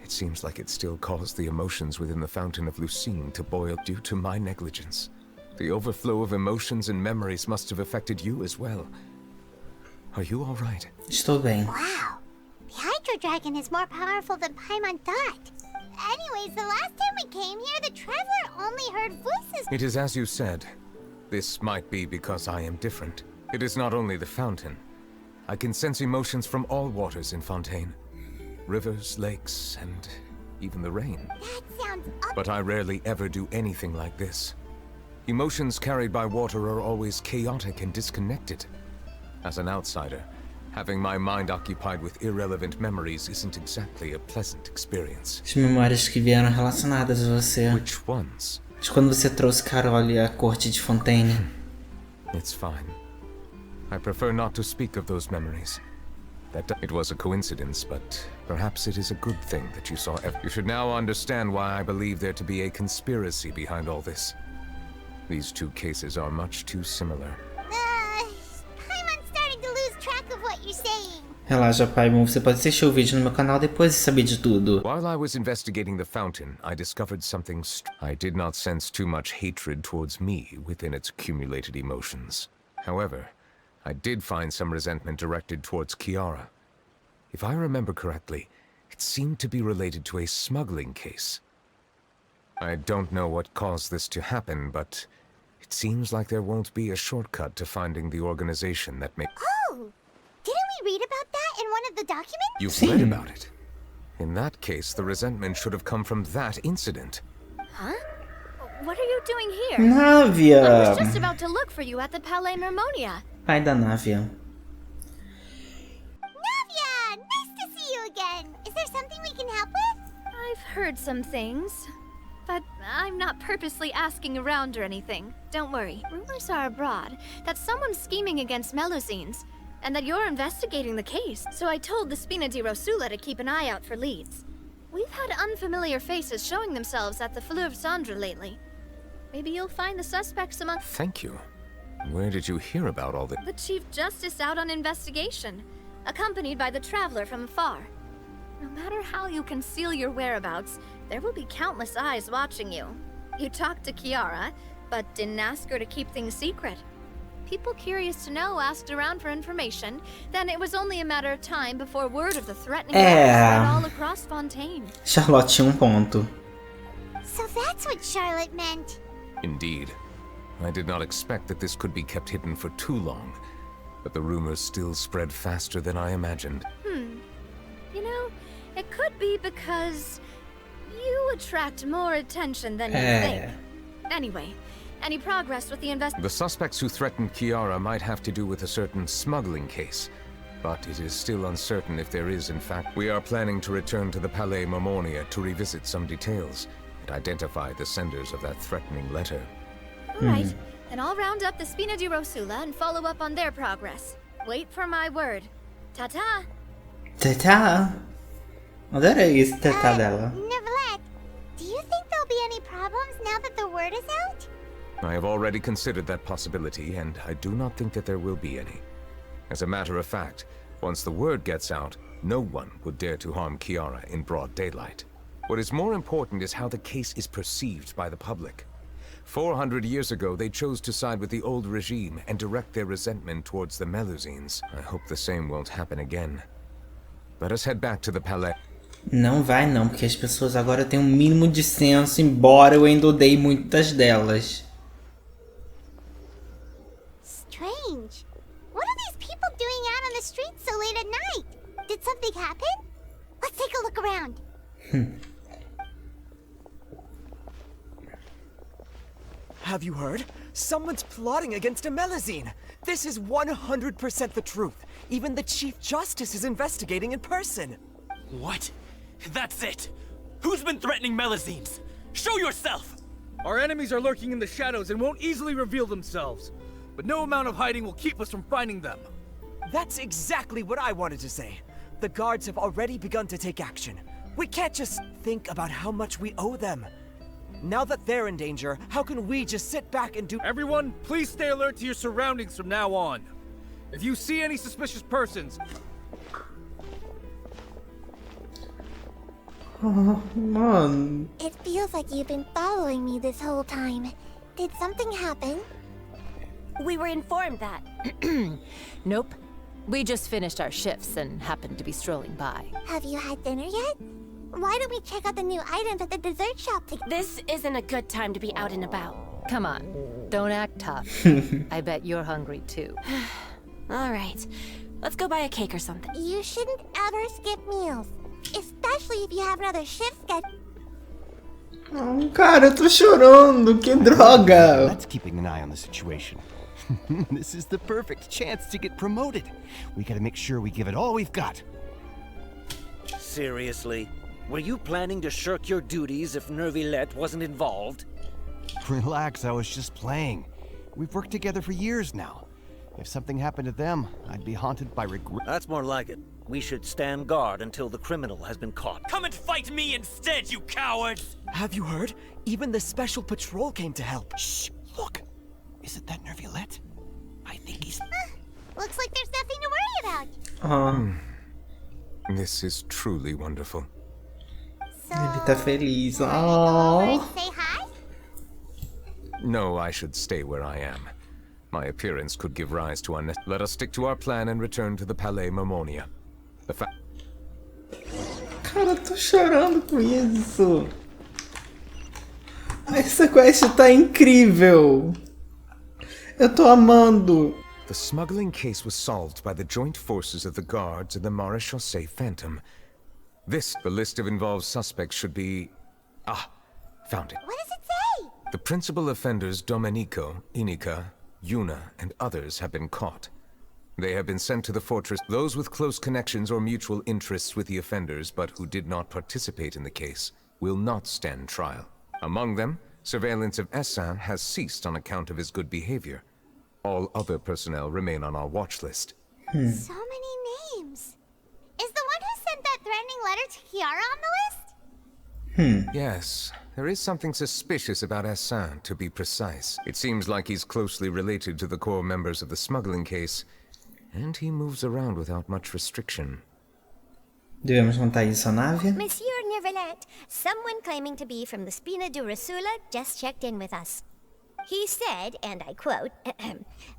it seems like it still caused the emotions within the Fountain of Lucine to boil due to my negligence. The overflow of emotions and memories must have affected you as well. Are you all right? Estou bem. Wow. The Hydro Dragon is more powerful than Paimon thought. Anyways, the last time we came here, the Traveler only heard voices. It is as you said. This might be because I am different. It is not only the fountain. I can sense emotions from all waters in Fontaine. Rivers, lakes, and even the rain. That sounds But I rarely ever do anything like this. Emotions carried by water are always chaotic and disconnected. As an outsider, having my mind occupied with irrelevant memories isn't exactly a pleasant experience. As memórias que vieram relacionadas a você. Which ones? De quando você trouxe Carol à corte de Fontaine. It's fine. I prefer not to speak of those memories. It was a coincidence, but perhaps it is a good thing that you saw You should now understand why I believe there to be a conspiracy behind all this. These two cases are much too similar. Paimon's starting to lose track of what you're you're saying. Relaxa, pai. Você pode assistir o vídeo no meu canal depois de saber de tudo. While I was investigating the fountain, I discovered something I did not sense too much hatred towards me within its accumulated emotions. However, I did find some resentment directed towards Kiara. If I remember correctly, it seemed to be related to a smuggling case. I don't know what caused this to happen, but it seems like there won't be a shortcut to finding the organization that may— Oh! Didn't we read about that in one of the documents? You've read about it. In that case, the resentment should have come from that incident. Huh? What are you doing here? Návia! I was just about to look for you at the Palais Mermonia. Pai da Návia. Navia! Nice to see you again! Is there something we can help with? I've heard some things, but I'm not purposely asking around or anything. Don't worry. Rumors are abroad that someone's scheming against Melusines, and that you're investigating the case. So I told the Spina di Rosula to keep an eye out for leads. We've had unfamiliar faces showing themselves at the Fleuve Cendre lately. Maybe you'll find the suspects among— Thank you. Where did you hear about all this? The Chief Justice out on investigation, accompanied by the Traveler from afar. No matter how you conceal your whereabouts, there will be countless eyes watching you. You talked to Kiara, but didn't ask her to keep things secret. People curious to know asked around for information, then it was only a matter of time before word of the threatening spread all across Fontaine. Charlotte tinha ponto. So that's what Charlotte meant. Indeed. I did not expect that this could be kept hidden for too long, but the rumors still spread faster than I imagined. You know, it could be because you attract more attention than you think. Anyway, any progress with the The suspects who threatened Kiara might have to do with a certain smuggling case, but it is still uncertain if there is in fact. We are planning to return to the Palais Mermonia to revisit some details and identify the senders of that threatening letter. Alright, then I'll round up the Spina di Rosula and follow up on their progress. Wait for my word. Ta-ta! Ta-ta! Adorei esse ta-ta dela. Neuvillette, do you think there'll be any problems now that the word is out? I have already considered that possibility, and I do not think that there will be any. As a matter of fact, once the word gets out, no one would dare to harm Kiara in broad daylight. What is more important is how the case is perceived by the public. 400 years ago, they chose to side with the old regime and direct their resentment towards the Melusines. I hope the same won't happen again. Let us head back to the Palais. Não vai não, porque as pessoas agora têm um mínimo de senso, embora eu ainda odeie muitas delas. Strange. What are these people doing out on the streets so late at night? Did something happen? Let's take a look around. Have you heard? Someone's plotting against a Melusine. This is 100% the truth. Even the Chief Justice is investigating in person. What? That's it! Who's been threatening Melusines? Show yourself! Our enemies are lurking in the shadows and won't easily reveal themselves. But no amount of hiding will keep us from finding them. That's exactly what I wanted to say. The guards have already begun to take action. We can't just think about how much we owe them. Now that they're in danger, how can we just sit back and do— Everyone, please stay alert to your surroundings from now on. If you see any suspicious persons— Oh, man. It feels like you've been following me this whole time. Did something happen? We were informed that. Nope. We just finished our shifts and happened to be strolling by. Have you had dinner yet? Why don't we check out the new items at the dessert shop together? This isn't a good time to be out and about. Come on, don't act tough. I bet you're hungry too. All right, let's go buy a cake or something. You shouldn't ever skip meals, especially if you have another shift schedule. Oh, cara, eu tô chorando, que droga! That's keeping an eye on the situation. This is the perfect chance to get promoted. We gotta make sure we give it all we've got. Seriously? Were you planning to shirk your duties if Neuvillette wasn't involved? Relax, I was just playing. We've worked together for years now. If something happened to them, I'd be haunted by regret. That's more like it. We should stand guard until the criminal has been caught. Come and fight me instead, you cowards! Have you heard? Even the Special Patrol came to help. Shh! Look! Isn't that Neuvillette? I think he's... Looks like there's nothing to worry about. This is truly wonderful. Ele tá feliz. Oh. Say hi? No, I should stay where I am. My appearance could give rise to Let us stick to our plan and return to the Palais Memória. Cara, eu tô chorando com isso. Essa quest tá incrível. Eu tô amando. The smuggling case was solved by the joint forces of the guards and the Maréchaussée Phantom. The list of involved suspects should be... found it. What does it say? The principal offenders Domenico, Inica, Yuna, and others have been caught. They have been sent to the fortress. Those with close connections or mutual interests with the offenders, but who did not participate in the case, will not stand trial. Among them, surveillance of Essin has ceased on account of his good behavior. All other personnel remain on our watch list. So many names. Is the one who sent that threatening letter to Kiara on the list? Yes, there is something suspicious about Essin, to be precise. It seems like he's closely related to the core members of the smuggling case, and he moves around without much restriction. Devemos contar isso à Návia? Monsieur Neuvillette, someone claiming to be from the Spina Dorsula just checked in with us. He said, and I quote,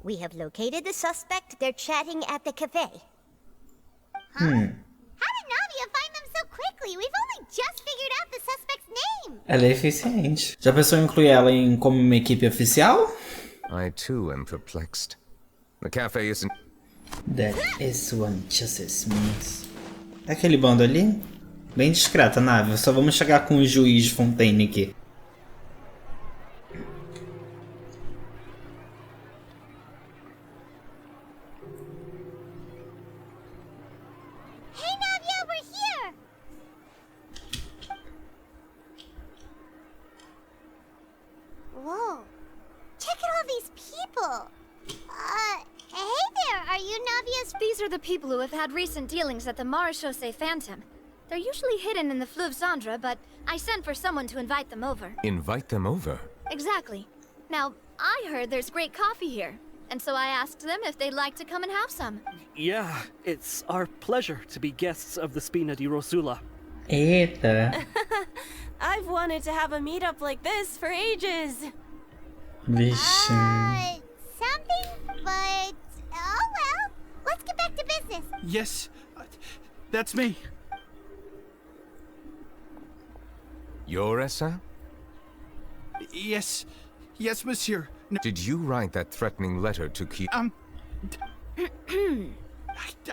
"We have located the suspect. They're chatting at the cafe." How did Navia find them so quickly? We've only just figured out the suspect's name. Ela é eficiente. Já pensou em incluir ela como uma equipe oficial? I too am perplexed. The cafe isn't... That is one justice means. É aquele bando ali? Bem discreta, Nave. Só vamos chegar com o juiz Fontaine aqui. Hey Navia, we're here! Whoa. Check out all these people. Hey there, are you Navia's... These are the people who have had recent dealings at the Maréchaussée Phantom. They're usually hidden in the Fleuve Cendre, but I sent for someone to invite them over. Invite them over? Exactly. Now, I heard there's great coffee here, and so I asked them if they'd like to come and have some. Yeah, it's our pleasure to be guests of the Spina di Rosula. Eita. I've wanted to have a meetup like this for ages. Vixe. Something, but... Oh well, let's get back to business. Yes, that's me. You're Essin? Yes, monsieur. No. Did you write that threatening letter to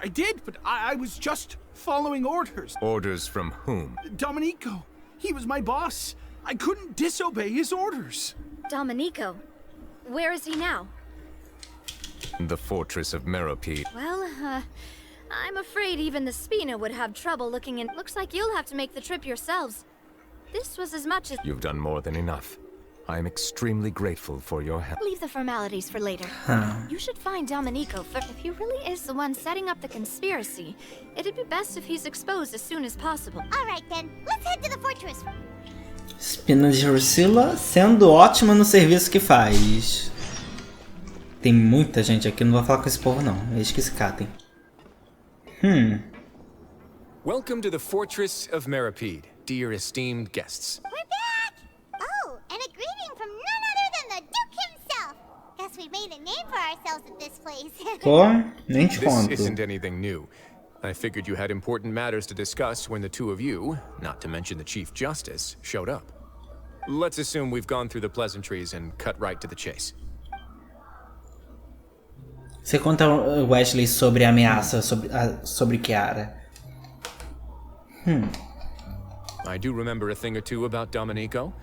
I did, but I was just following orders. Orders from whom? Domenico. He was my boss. I couldn't disobey his orders. Domenico? Where is he now? The fortress of Meropide. Well, I'm afraid even the Spina would have trouble looking in. Looks like you'll have to make the trip yourselves. This was as much as... You've done more than enough. I am extremely grateful for your help. Leave the formalities for later. You should find Domenico, for if he really is the one setting up the conspiracy, it'd be best if he's exposed as soon as possible. All right then, let's head to the fortress. Spina de Ursula sendo ótima no serviço que faz. Tem muita gente aqui, não vou falar com esse povo não. Eles que se catem. Welcome to the Fortress of Meropide, dear esteemed guests. We're back! Oh, and a greeting from none other than the Duke himself. Guess we made a name for ourselves at this place. Pô, nem te This conto. isn't anything new. I figured you had important matters to discuss when the two of you, not to mention the Chief Justice, showed up. Let's assume we've gone through the pleasantries and cut right to the chase. Você conta, Wesley, sobre a ameaça sobre Kiara. I do remember a thing or two about Domenico.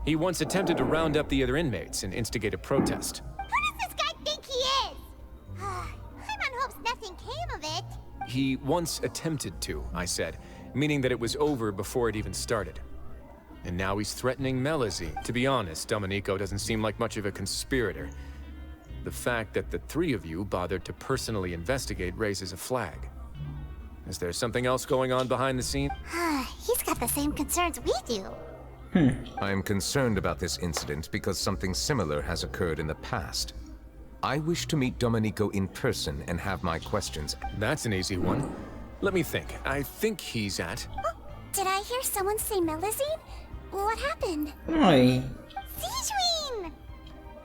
He once attempted to round up the other inmates and instigate a protest. Who does this guy think he is? Hyman hopes nothing came of it. He once attempted to, I said, meaning that it was over before it even started. And now he's threatening Melazine. To be honest, Domenico doesn't seem like much of a conspirator. The fact that the three of you bothered to personally investigate raises a flag. Is there something else going on behind the scenes? He's got the same concerns we do. I am concerned about this incident because something similar has occurred in the past. I wish to meet Domenico in person and have my questions. That's an easy one. Let me think. I think he's at... Did I hear someone say Melusine? What happened? Oi. Sejam!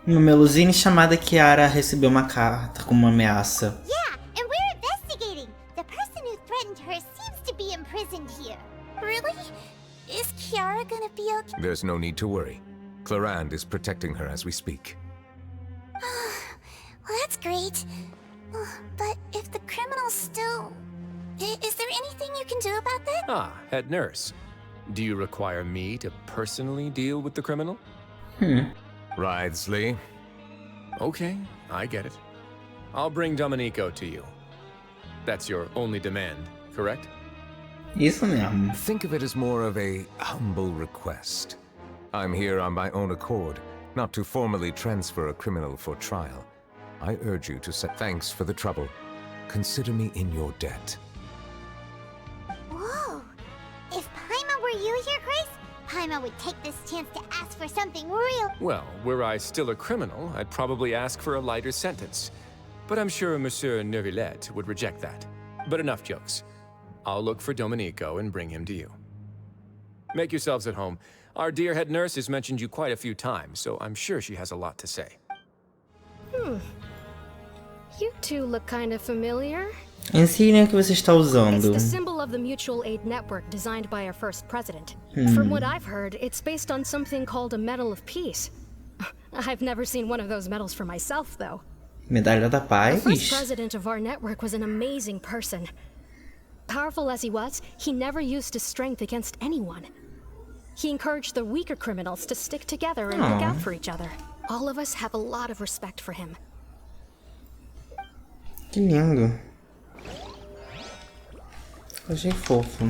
Uma Melusine chamada Kiara recebeu uma carta com uma ameaça. Yeah, and we're investigating. The person who threatened her seems to be imprisoned here. Really? Is Kiara gonna be okay? There's no need to worry. Clarande is protecting her as we speak. Well, that's great. But if the criminal's still... Is there anything you can do about that? Ah, head nurse. Do you require me to personally deal with the criminal? Writhsley. Okay, I get it. I'll bring Domenico to you. That's your only demand, correct? Isso mesmo. Think of it as more of a humble request. I'm here on my own accord, not to formally transfer a criminal for trial. I urge you to set thanks for the trouble. Consider me in your debt. Whoa! If Paimon were you here, Grace, Paimon would take this chance to ask for something real. Well, were I still a criminal, I'd probably ask for a lighter sentence. But I'm sure Monsieur Neuvillette would reject that. But enough jokes. I'll look for Domenico and bring him to you. Make yourselves at home. Our dear head nurse has mentioned you quite a few times, so I'm sure she has a lot to say. You two look kind of familiar. A insígnia que você está It's usando. the symbol of the mutual aid network designed by our first president. From what I've heard, it's based on something called a Medal of Peace. I've never seen one of those medals for myself, though. Medalha da The Paz? first president of our network was an amazing person. Powerful as he was, he never used his strength against anyone. He encouraged the weaker criminals to stick together and look out for each other. All of us have a lot of respect for him. Que lindo. Achei fofo.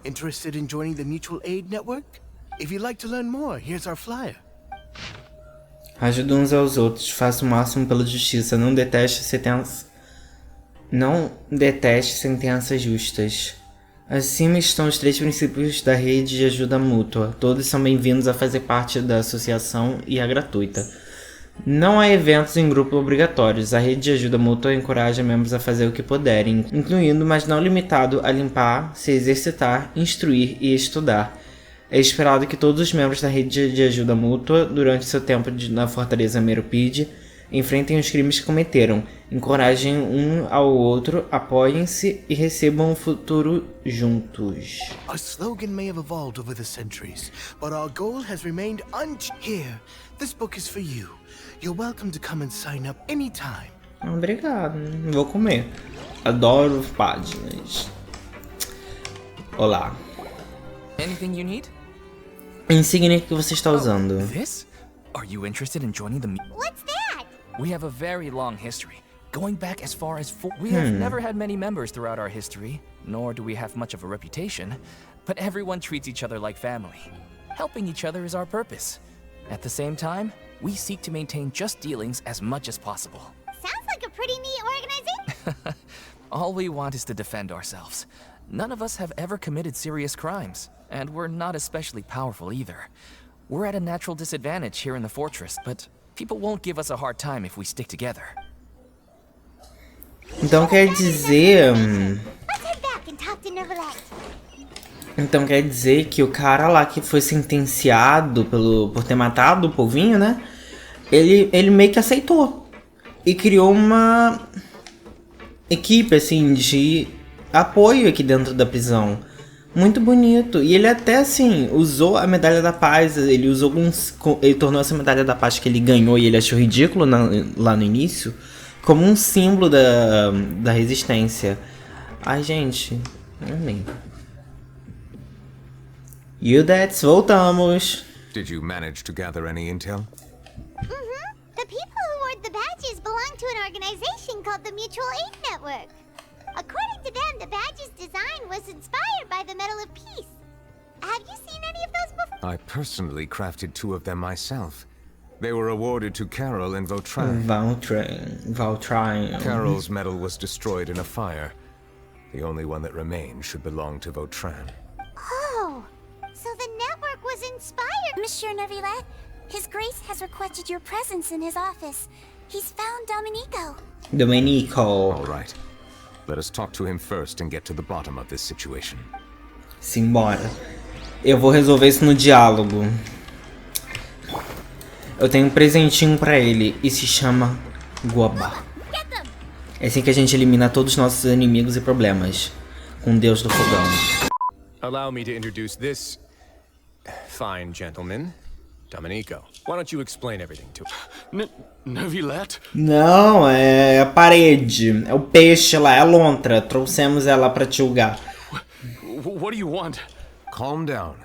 Interested in joining the mutual aid network? If you'd like to learn more, here's our flyer. Ajude uns aos outros, faça o máximo pela justiça, não deteste sentenças justas. Acima estão os 3 princípios da rede de ajuda mútua. Todos são bem-vindos a fazer parte da associação e é gratuita. Não há eventos em grupo obrigatórios. A rede de ajuda mútua encoraja membros a fazer o que puderem, incluindo, mas não limitado, a limpar, se exercitar, instruir e estudar. É esperado que todos os membros da rede de ajuda mútua, durante seu tempo na Fortaleza Meropide, enfrentem os crimes que cometeram, encorajem um ao outro, apoiem-se e recebam o futuro juntos. Our slogan may have evolved over the centuries, but our goal has remained unchanged. Here, this book is for you. You're welcome to come and sign up anytime. Obrigado, vou comer. Adoro páginas. Olá. Anything you need? A insígnia que você está usando. This? Are you interested in joining the... What's that? We have a very long history, going back as far as We have never had many members throughout our history, nor do we have much of a reputation, but everyone treats each other like family. Helping each other is our purpose. At the same time, we seek to maintain just dealings as much as possible. Sounds like a pretty neat organization. All we want is to defend ourselves. None of us have ever committed serious crimes, and we're not especially powerful either. We're at a natural disadvantage here in the fortress, but people won't give us a hard time if we stick together. Então quer dizer... Let's head back and talk to Neuvillette. Então quer dizer que o cara lá que foi sentenciado por ter matado o povinho, né? Ele meio que aceitou. E criou uma equipe, assim, de apoio aqui dentro da prisão. Muito bonito. E ele até, assim, usou a Medalha da Paz. Ele usou ele tornou essa Medalha da Paz que ele ganhou e ele achou ridículo lá no início como um símbolo da resistência. Ai, gente. Amém. Yudets, voltamos. Did you manage to gather any intel? The people who wore the badges belong to an organization called the Mutual Aid Network. According to them, the badge's design was inspired by the Medal of Peace. Have you seen any of those before? I personally crafted 2 of them myself. They were awarded to Carol and Vautrin. Vautrin. Carol's medal was destroyed in a fire. The only one that remained should belong to Vautrin. Oh, so the network was inspired. Monsieur Neuvillette, His Grace has requested your presence in his office. He's found Domenico. Domenico. All right. Let us talk to him first and get to the bottom of this situation. Simbora. Eu vou resolver isso no diálogo. Eu tenho um presentinho pra ele e se chama Guabá. É assim que a gente elimina todos os nossos inimigos e problemas. Com o Deus do Fogão. Allow me to introduce this fine gentleman, Domenico. Why don't you explain everything to him? Neuvillette? Não, é a parede. É o peixe lá, é a lontra. Trouxemos ela pra te julgar. What do you want? Calm down.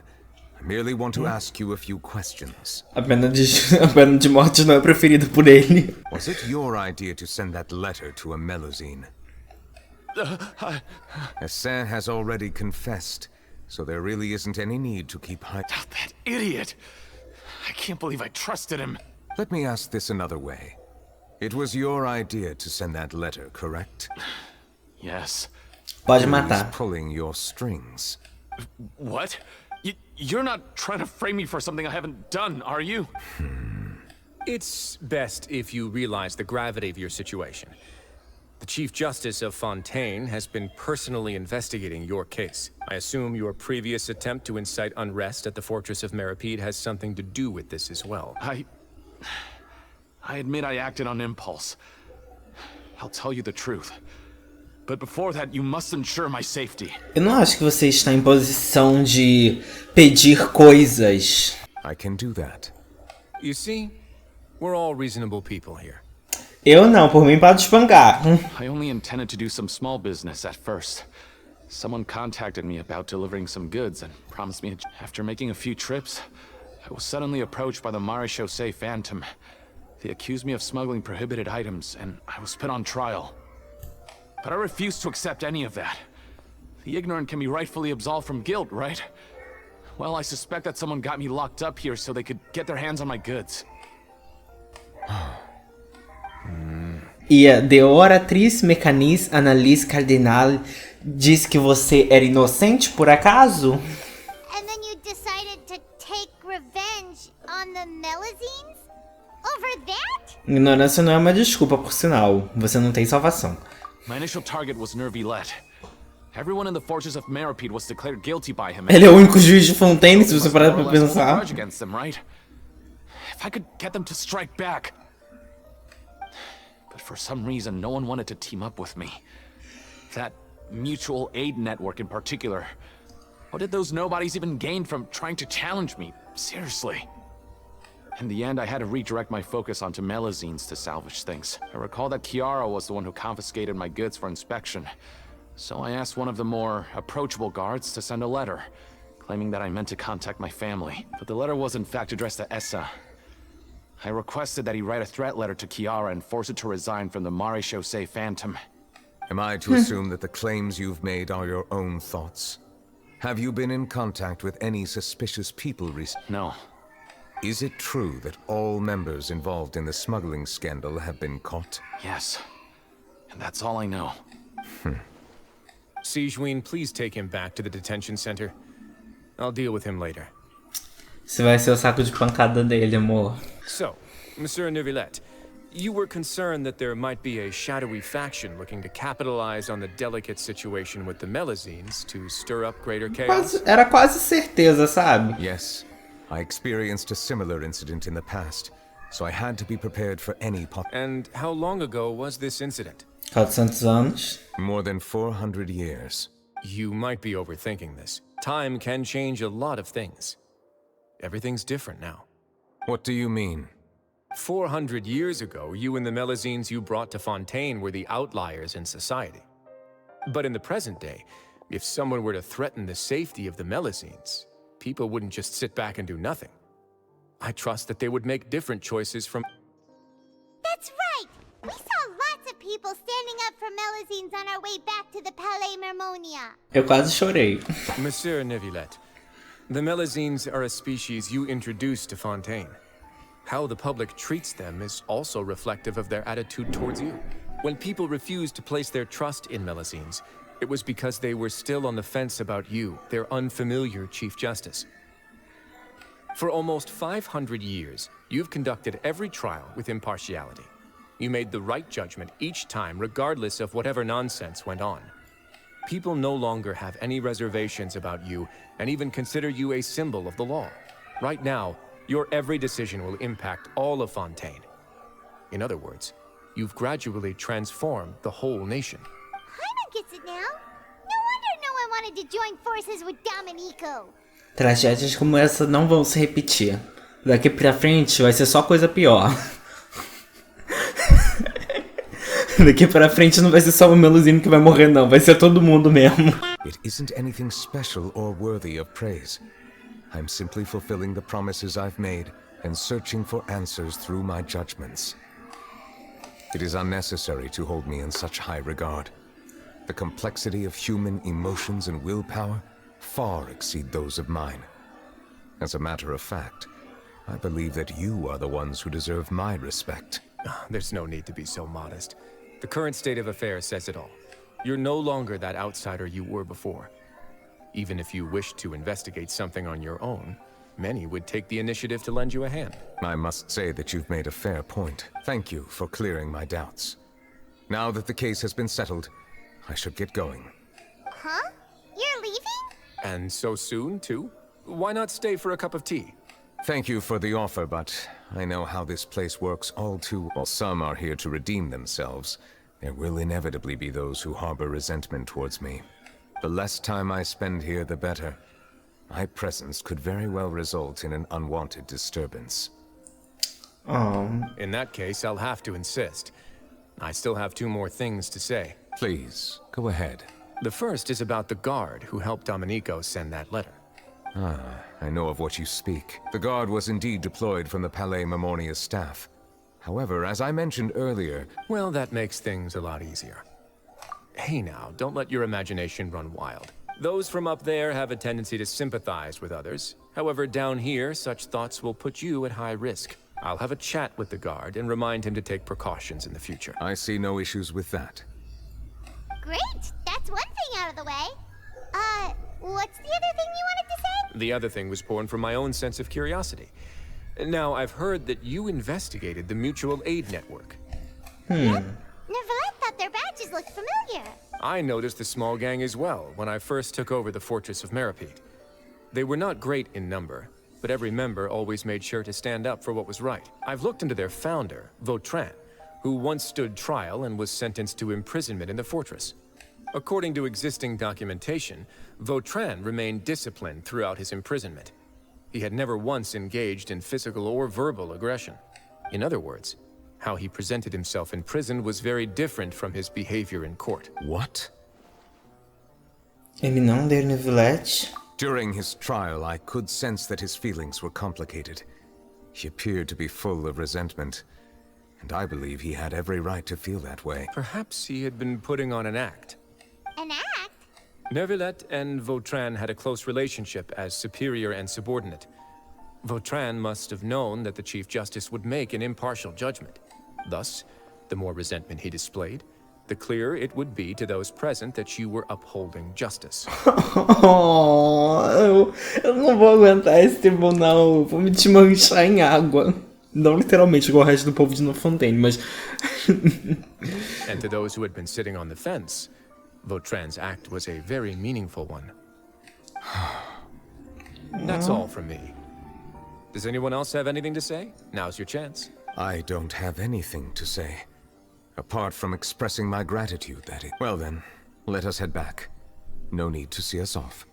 I merely want to ask you a few questions. A pena de morte não é preferida por ele. Was it your idea to send that letter to a Melusine? Hassan has already confessed, so there really isn't any need to keep hiding. That idiot! I can't believe I trusted him. Let me ask this another way. It was your idea to send that letter, correct? Yes. Pode Who's matar. pulling your strings? What? You're not trying to frame me for something I haven't done, are you? It's best if you realize the gravity of your situation. The Chief Justice of Fontaine has been personally investigating your case. I assume your previous attempt to incite unrest at the Fortress of Meripede has something to do with this as well. I admit I acted on impulse. I'll tell you the truth. But before that, you must ensure my safety. Eu não acho que você está em posição de pedir coisas. I can do that. You see, we're all reasonable people here. Eu não, por mim pode espancar. I only intended to do some small business at first. Someone contacted me about delivering some goods and promised me after making a few trips, I was suddenly approached by the Maréchaussée Phantom. They accused me of smuggling prohibited items, and I was put on trial. But I refused to accept any of that. The ignorant can be rightfully absolved from guilt, right? Well, I suspect that someone got me locked up here so they could get their hands on my goods. E a Deoratrice Mecanis Annalise Cardinal diz que você era inocente por acaso? And then you decided to take revenge on the Melusines? Over that? Ignorância não é uma desculpa, por sinal. Você não tem salvação. My initial target was Neuvillette. Everyone in the Fortress of Meripede was declared guilty by him. Ele é o único juiz de Fontaine, se você parar pra pensar. Against them, right? If I could get them to strike back. But for some reason, no one wanted to team up with me. That mutual aid network in particular. What did those nobodies even gain from trying to challenge me? Seriously. In the end, I had to redirect my focus onto Melusines to salvage things. I recall that Chiara was the one who confiscated my goods for inspection. So I asked one of the more approachable guards to send a letter, claiming that I meant to contact my family. But the letter was in fact addressed to Essa. I requested that he write a threat letter to Chiara and force her to resign from the Maréchaussée Phantom. Am I to assume that the claims you've made are your own thoughts? Have you been in contact with any suspicious people recently? No. Is it true that all members involved in the smuggling scandal have been caught? Yes. And that's all I know. Sigewinne, please take him back to the detention center. I'll deal with him later. Você vai ser o saco de pancada dele, amor. So, Monsieur Neuvillette, you were concerned that there might be a shadowy faction looking to capitalize on the delicate situation with the Melusines to stir up greater chaos? Era quase certeza, sabe? Yes. I experienced a similar incident in the past, so I had to be prepared for any And how long ago was this incident? 400 anos. More than 400 years. You might be overthinking this. Time can change a lot of things. Everything's different now. What do you mean? 400 years ago, you and the Melusines you brought to Fontaine were the outliers in society. But in the present day, if someone were to threaten the safety of the Melusines, people wouldn't just sit back and do nothing. I trust that they would make different choices from... That's right! We saw lots of people standing up for Melusines on our way back to the Palais Mermonia. Eu quase chorei. Monsieur Neuvillette, the Melusines are a species you introduced to Fontaine. How the public treats them is also reflective of their attitude towards you. When people refused to place their trust in Melusines, it was because they were still on the fence about you, their unfamiliar Chief Justice. For almost 500 years, you've conducted every trial with impartiality. You made the right judgment each time, regardless of whatever nonsense went on. People no longer have any reservations about you, and even consider you a symbol of the law. Right now, your every decision will impact all of Fontaine. In other words, you've gradually transformed the whole nation. Paimon gets it now. No wonder no one wanted to join forces with Domenico. Tragédias como essa não vão se repetir. Daqui pra frente vai ser só coisa pior. Daqui pra frente não vai ser só o Melusine que vai morrer, não. Vai ser todo mundo mesmo. It isn't anything special or worthy of praise. I'm simply fulfilling the promises I've made and searching for answers through my judgments. It is unnecessary to hold me in such high regard. The complexity of human emotions and willpower far exceed those of mine. As a matter of fact, I believe that you are the ones who deserve my respect. There's no need to be so modest. The current state of affairs says it all. You're no longer that outsider you were before. Even if you wished to investigate something on your own, many would take the initiative to lend you a hand. I must say that you've made a fair point. Thank you for clearing my doubts. Now that the case has been settled, I should get going. Huh? You're leaving? And so soon, too? Why not stay for a cup of tea? Thank you for the offer, but I know how this place works all too well. Some are here to redeem themselves. There will inevitably be those who harbor resentment towards me. The less time I spend here, the better. My presence could very well result in an unwanted disturbance. In that case, I'll have to insist. I still have 2 more things to say. Please, go ahead. The first is about the guard who helped Domenico send that letter. I know of what you speak. The guard was indeed deployed from the Palais Memoria's staff. However, as I mentioned earlier... Well, that makes things a lot easier. Hey now, don't let your imagination run wild. Those from up there have a tendency to sympathize with others. However, down here, such thoughts will put you at high risk. I'll have a chat with the guard and remind him to take precautions in the future. I see no issues with that. Great! That's one thing out of the way. What's the other thing you wanted to say? The other thing was born from my own sense of curiosity. Now, I've heard that you investigated the mutual aid network. Yep. Neuvillette thought their badges looked familiar. I noticed the small gang as well when I first took over the fortress of Meripede. They were not great in number, but every member always made sure to stand up for what was right. I've looked into their founder, Vautrin, who once stood trial and was sentenced to imprisonment in the fortress. According to existing documentation, Vautrin remained disciplined throughout his imprisonment. He had never once engaged in physical or verbal aggression. In other words, how he presented himself in prison was very different from his behavior in court. What? Ele não deu Neuvillette. During his trial, I could sense that his feelings were complicated. He appeared to be full of resentment, and I believe he had every right to feel that way. Perhaps he had been putting on an act. An act? Neuvillette and Vautrin had a close relationship as superior and subordinate. Vautrin must have known that the Chief Justice would make an impartial judgment. Thus, the more resentment he displayed, the clearer it would be to those present that you were upholding justice. Eu não vou aguentar esse tribunal. Vou me desmanchar em água. Não literalmente igual o resto do povo de Nova Fontaine, mas... And to those who had been sitting on the fence, Vautrin's act was a very meaningful one. That's all from me. Does anyone else have anything to say? Now's your chance. I don't have anything to say. Apart from expressing my gratitude, that is. Well then, let us head back. No need to see us off.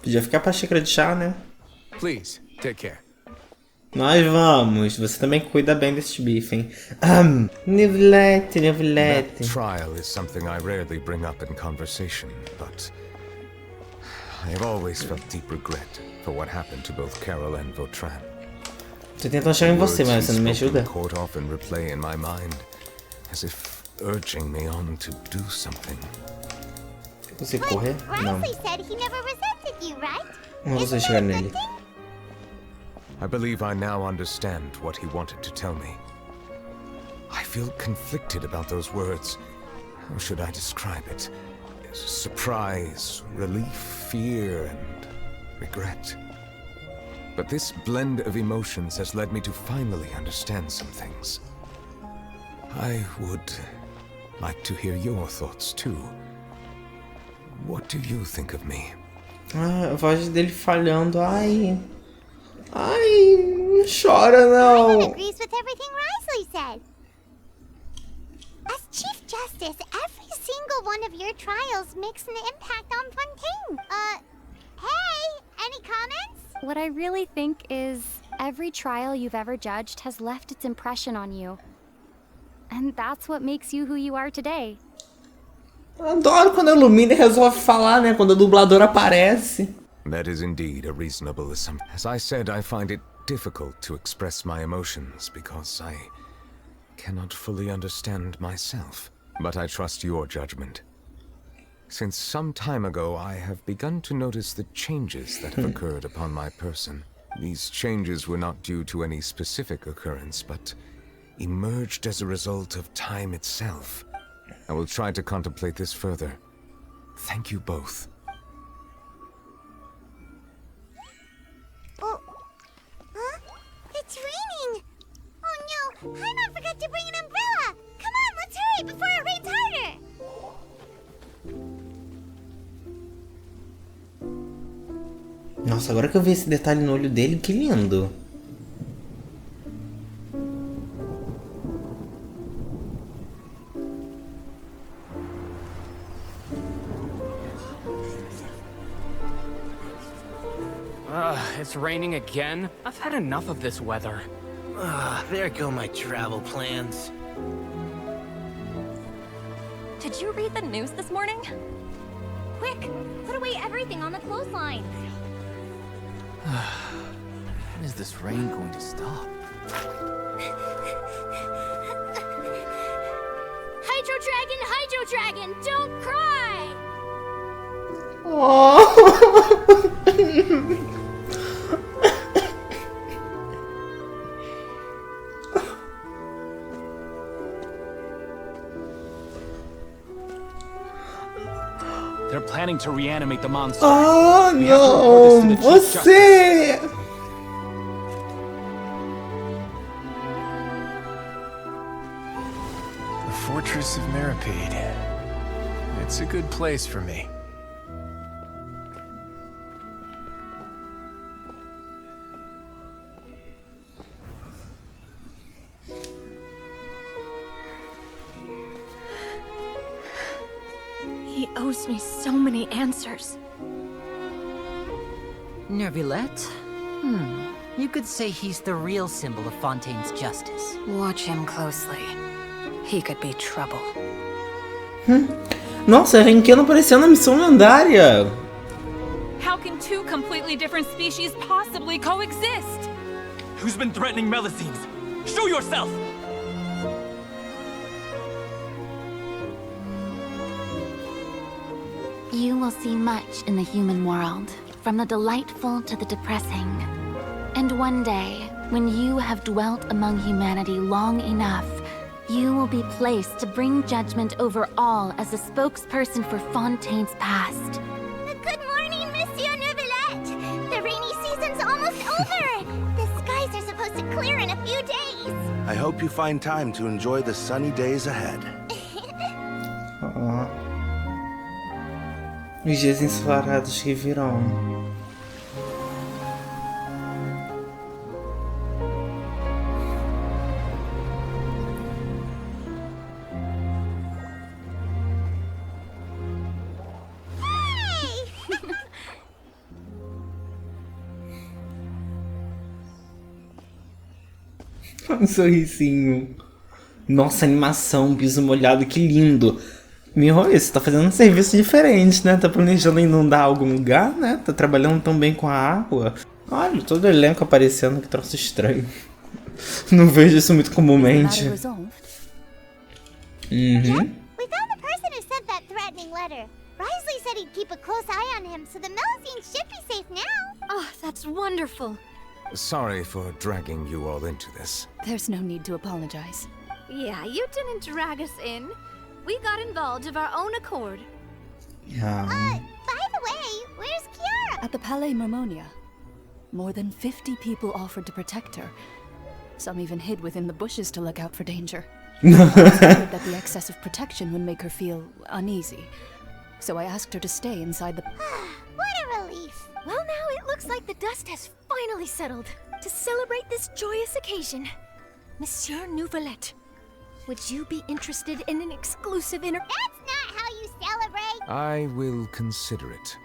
Podia ficar pra xícara de chá, né? Please, take care. Nós vamos. Você também cuida bem desse bife, hein? Neuvillette, Neuvillette. That trial is something I rarely bring up in conversation, but I have always felt deep regret for what happened to both Carol and Vautrin. Tô tentando chegar em você, mas você não me ajuda? Caught often replay in my mind, as if urging me on to do something. Você correr? Não. Grassley said he never resented you, right? Não vou chegar nele. I believe I now understand what he wanted to tell me. I feel conflicted about those words. How should I describe it? surprise, relief, fear, and regret. But this blend of emotions has led me to finally understand some things. I would like to hear your thoughts too. What do you think of me? Ah, a voz dele falhando. Ai, não chora não. Everyone agrees with everything Risley said. As Chief Justice, every single one of your trials makes an impact on Fontaine. Hey, any comments? What I really think is every trial you've ever judged has left its impression on you. And that's what makes you who you are today. Adoro quando a Lumine resolve falar, né? Quando a dubladora aparece. That is indeed a reasonable assumption. As I said, I find it difficult to express my emotions because I cannot fully understand myself. But I trust your judgment. Since some time ago, I have begun to notice the changes that have occurred upon my person. These changes were not due to any specific occurrence, but emerged as a result of time itself. I will try to contemplate this further. Thank you both. Oh, huh? It's raining! Oh no, Paimon forgot to bring an umbrella! Come on, let's hurry before it rains harder! Nossa, agora que eu vi esse detalhe no olho dele, que lindo. It's raining again? I've had enough of this weather. There go my travel plans. Did you read the news this morning? Quick, put away everything on the clothesline. When is this rain going to stop? Hydro Dragon, don't cry! Oh. They're planning to reanimate the monster. Oh We have to report this to não, the Chief você! The Fortress of Mirapede. It's a good place for me. He owes me so many answers. Neuvillette? You could say he's the real symbol of Fontaine's justice. Watch him closely. He could be trouble. Nossa, Renkeno apareceu na missão lendária. How can two completely different species possibly coexist? Who's been threatening Melazines? Show yourself! You will see much in the human world, from the delightful to the depressing. And one day, when you have dwelt among humanity long enough, you will be placed to bring judgment over all as a spokesperson for Fontaine's past. Good morning, Monsieur Neuvillette! The rainy season's almost over! The skies are supposed to clear in a few days! I hope you find time to enjoy the sunny days ahead. Os dias ensolarados que virão. Um sorrisinho. Nossa, animação, piso molhado, que lindo. Meu, você tá fazendo um serviço diferente, né? Tá planejando inundar algum lugar, né? Tá trabalhando tão bem com a água. Olha, todo o elenco aparecendo, que troço estranho. Não vejo isso muito comumente. We found the person who sent that threatening letter. Risley said he'd keep a close eye on him, so the Melazines should be safe now. Oh, that's wonderful. Sorry for dragging you all into this. There's no need to apologize. Yeah, you didn't drag us in. We got involved of our own accord. By the way, where's Kiara? At the Palais Mermonia. More than 50 people offered to protect her. Some even hid within the bushes to look out for danger. I was worried that the excess of protection would make her feel uneasy. So I asked her to stay inside the... What a relief. Well, now it looks like the dust has finally settled. To celebrate this joyous occasion, Monsieur Neuvillette, would you be interested in an exclusive That's not how you celebrate! I will consider it.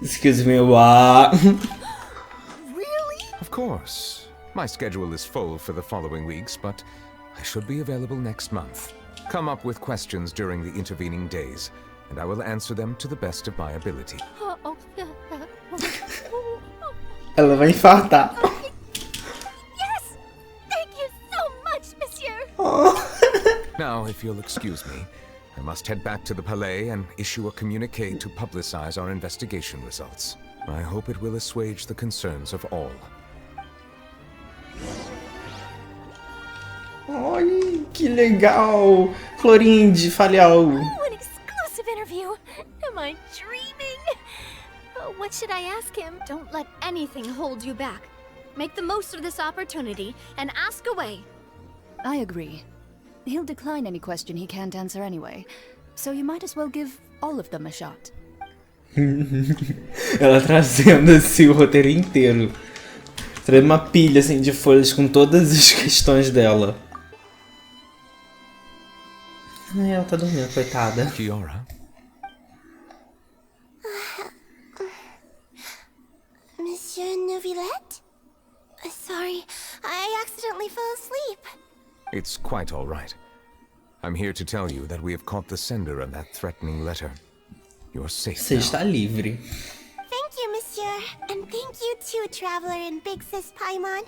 Excuse me, what? Really? Of course. My schedule is full for the following weeks, but I should be available next month. Come up with questions during the intervening days, and I will answer them to the best of my ability. Ela vai infartar. Yes! Thank you so much, Monsieur! Now, if you'll excuse me, I must head back to the Palais and issue a communique to publicize our investigation results. I hope it will assuage the concerns of all. Ai, que legal! Florinde, Falial. Oh, an exclusive interview! Am I dreaming? What should I ask him? Don't let anything hold you back. Make the most of this opportunity and ask away. I agree. He'll decline any question he can't answer anyway. So you might as well give all of them a shot. Ela trazendo assim o roteiro inteiro. Trazendo uma pilha assim de folhas com todas as questões dela. Ai, ela tá dormindo, coitada. Kiara? Monsieur Neuvillette? Sorry, I accidentally fell asleep. It's quite all right. I'm here to tell you that we have caught the sender of that threatening letter. You're safe Você now. está livre. Thank you, Monsieur. And thank you too, Traveler and Big Sis Paimon.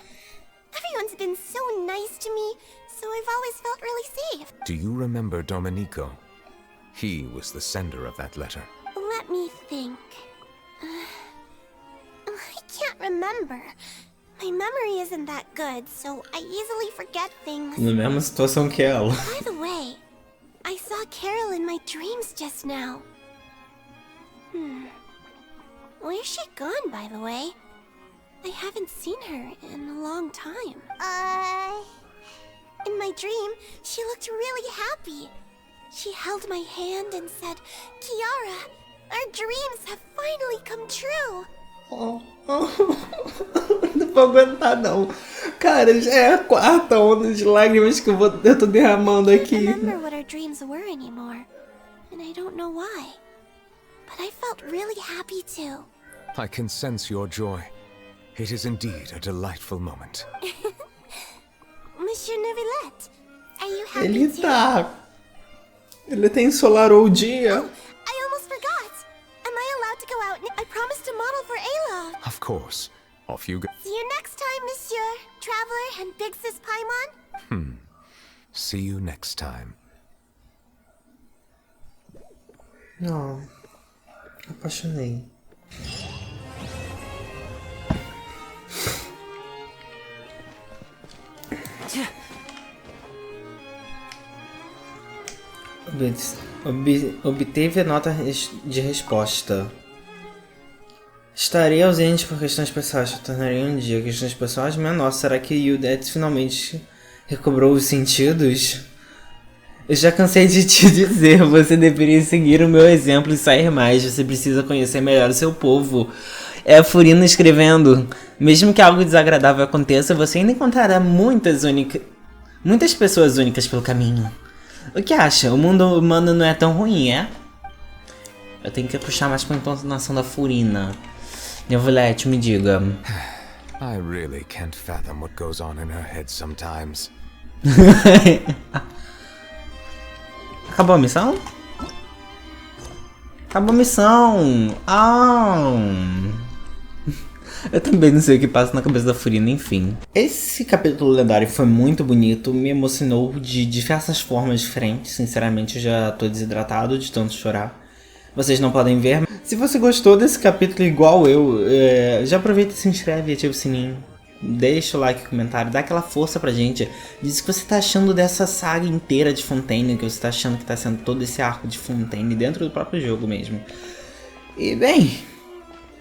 Everyone's been so nice to me, so I've always felt really safe. Do you remember Domenico? He was the sender of that letter. Let me think. I can't remember. My memory isn't that good, so I easily forget things. Na mesma situação que ela. By the way, I saw Carol in my dreams just now. Where's she gone, by the way? I haven't seen her in a long time. In my dream, she looked really happy. She held my hand and said, Kiara, our dreams have finally come true. Não vou aguentar não. Cara, já é a quarta onda de lágrimas que eu tô derramando aqui. I don't remember what our dreams were anymore, and I don't know why. But I felt really happy too. I can sense your joy. It is indeed a delightful moment. Monsieur Neuvillette, are you happy Ele too? tá. Ele até ensolarou o dia. I almost forgot. Am I allowed to go out? I promised to model for Ayla. Of course. Off you go. See you next time, Monsieur, Traveler and Big Sis Paimon. See you next time. Não. Apaixonei. Obteve a nota de resposta. Estarei ausente por questões pessoais. Tornarei um dia questões pessoais. Mas nossa, será que Neuvillette finalmente recobrou os sentidos? Eu já cansei de te dizer, você deveria seguir o meu exemplo e sair mais. Você precisa conhecer melhor o seu povo. É a Furina escrevendo. Mesmo que algo desagradável aconteça, você ainda encontrará muitas pessoas únicas pelo caminho. O que acha? O mundo humano não é tão ruim, é? Eu tenho que puxar mais pra entonação da Furina. Neuvillette, me diga. I really can't fathom what goes on in her head sometimes. Acabou a missão? Acabou a missão! Eu também não sei o que passa na cabeça da Furina, enfim. Esse capítulo lendário foi muito bonito, me emocionou de diversas formas diferentes. Sinceramente, eu já tô desidratado de tanto chorar. Vocês não podem ver. Se você gostou desse capítulo igual eu, já aproveita e se inscreve e ativa o sininho. Deixa o like e comentário, dá aquela força pra gente. Diz o que você tá achando dessa saga inteira de Fontaine, o que você tá achando que tá sendo todo esse arco de Fontaine dentro do próprio jogo mesmo. E bem,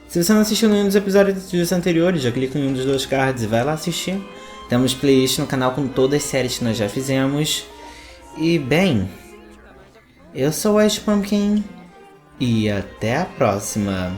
se você não assistiu nenhum dos episódios anteriores, já clica em um dos 2 cards e vai lá assistir. Temos playlist no canal com todas as séries que nós já fizemos. E bem, eu sou o Pumpkin e até a próxima.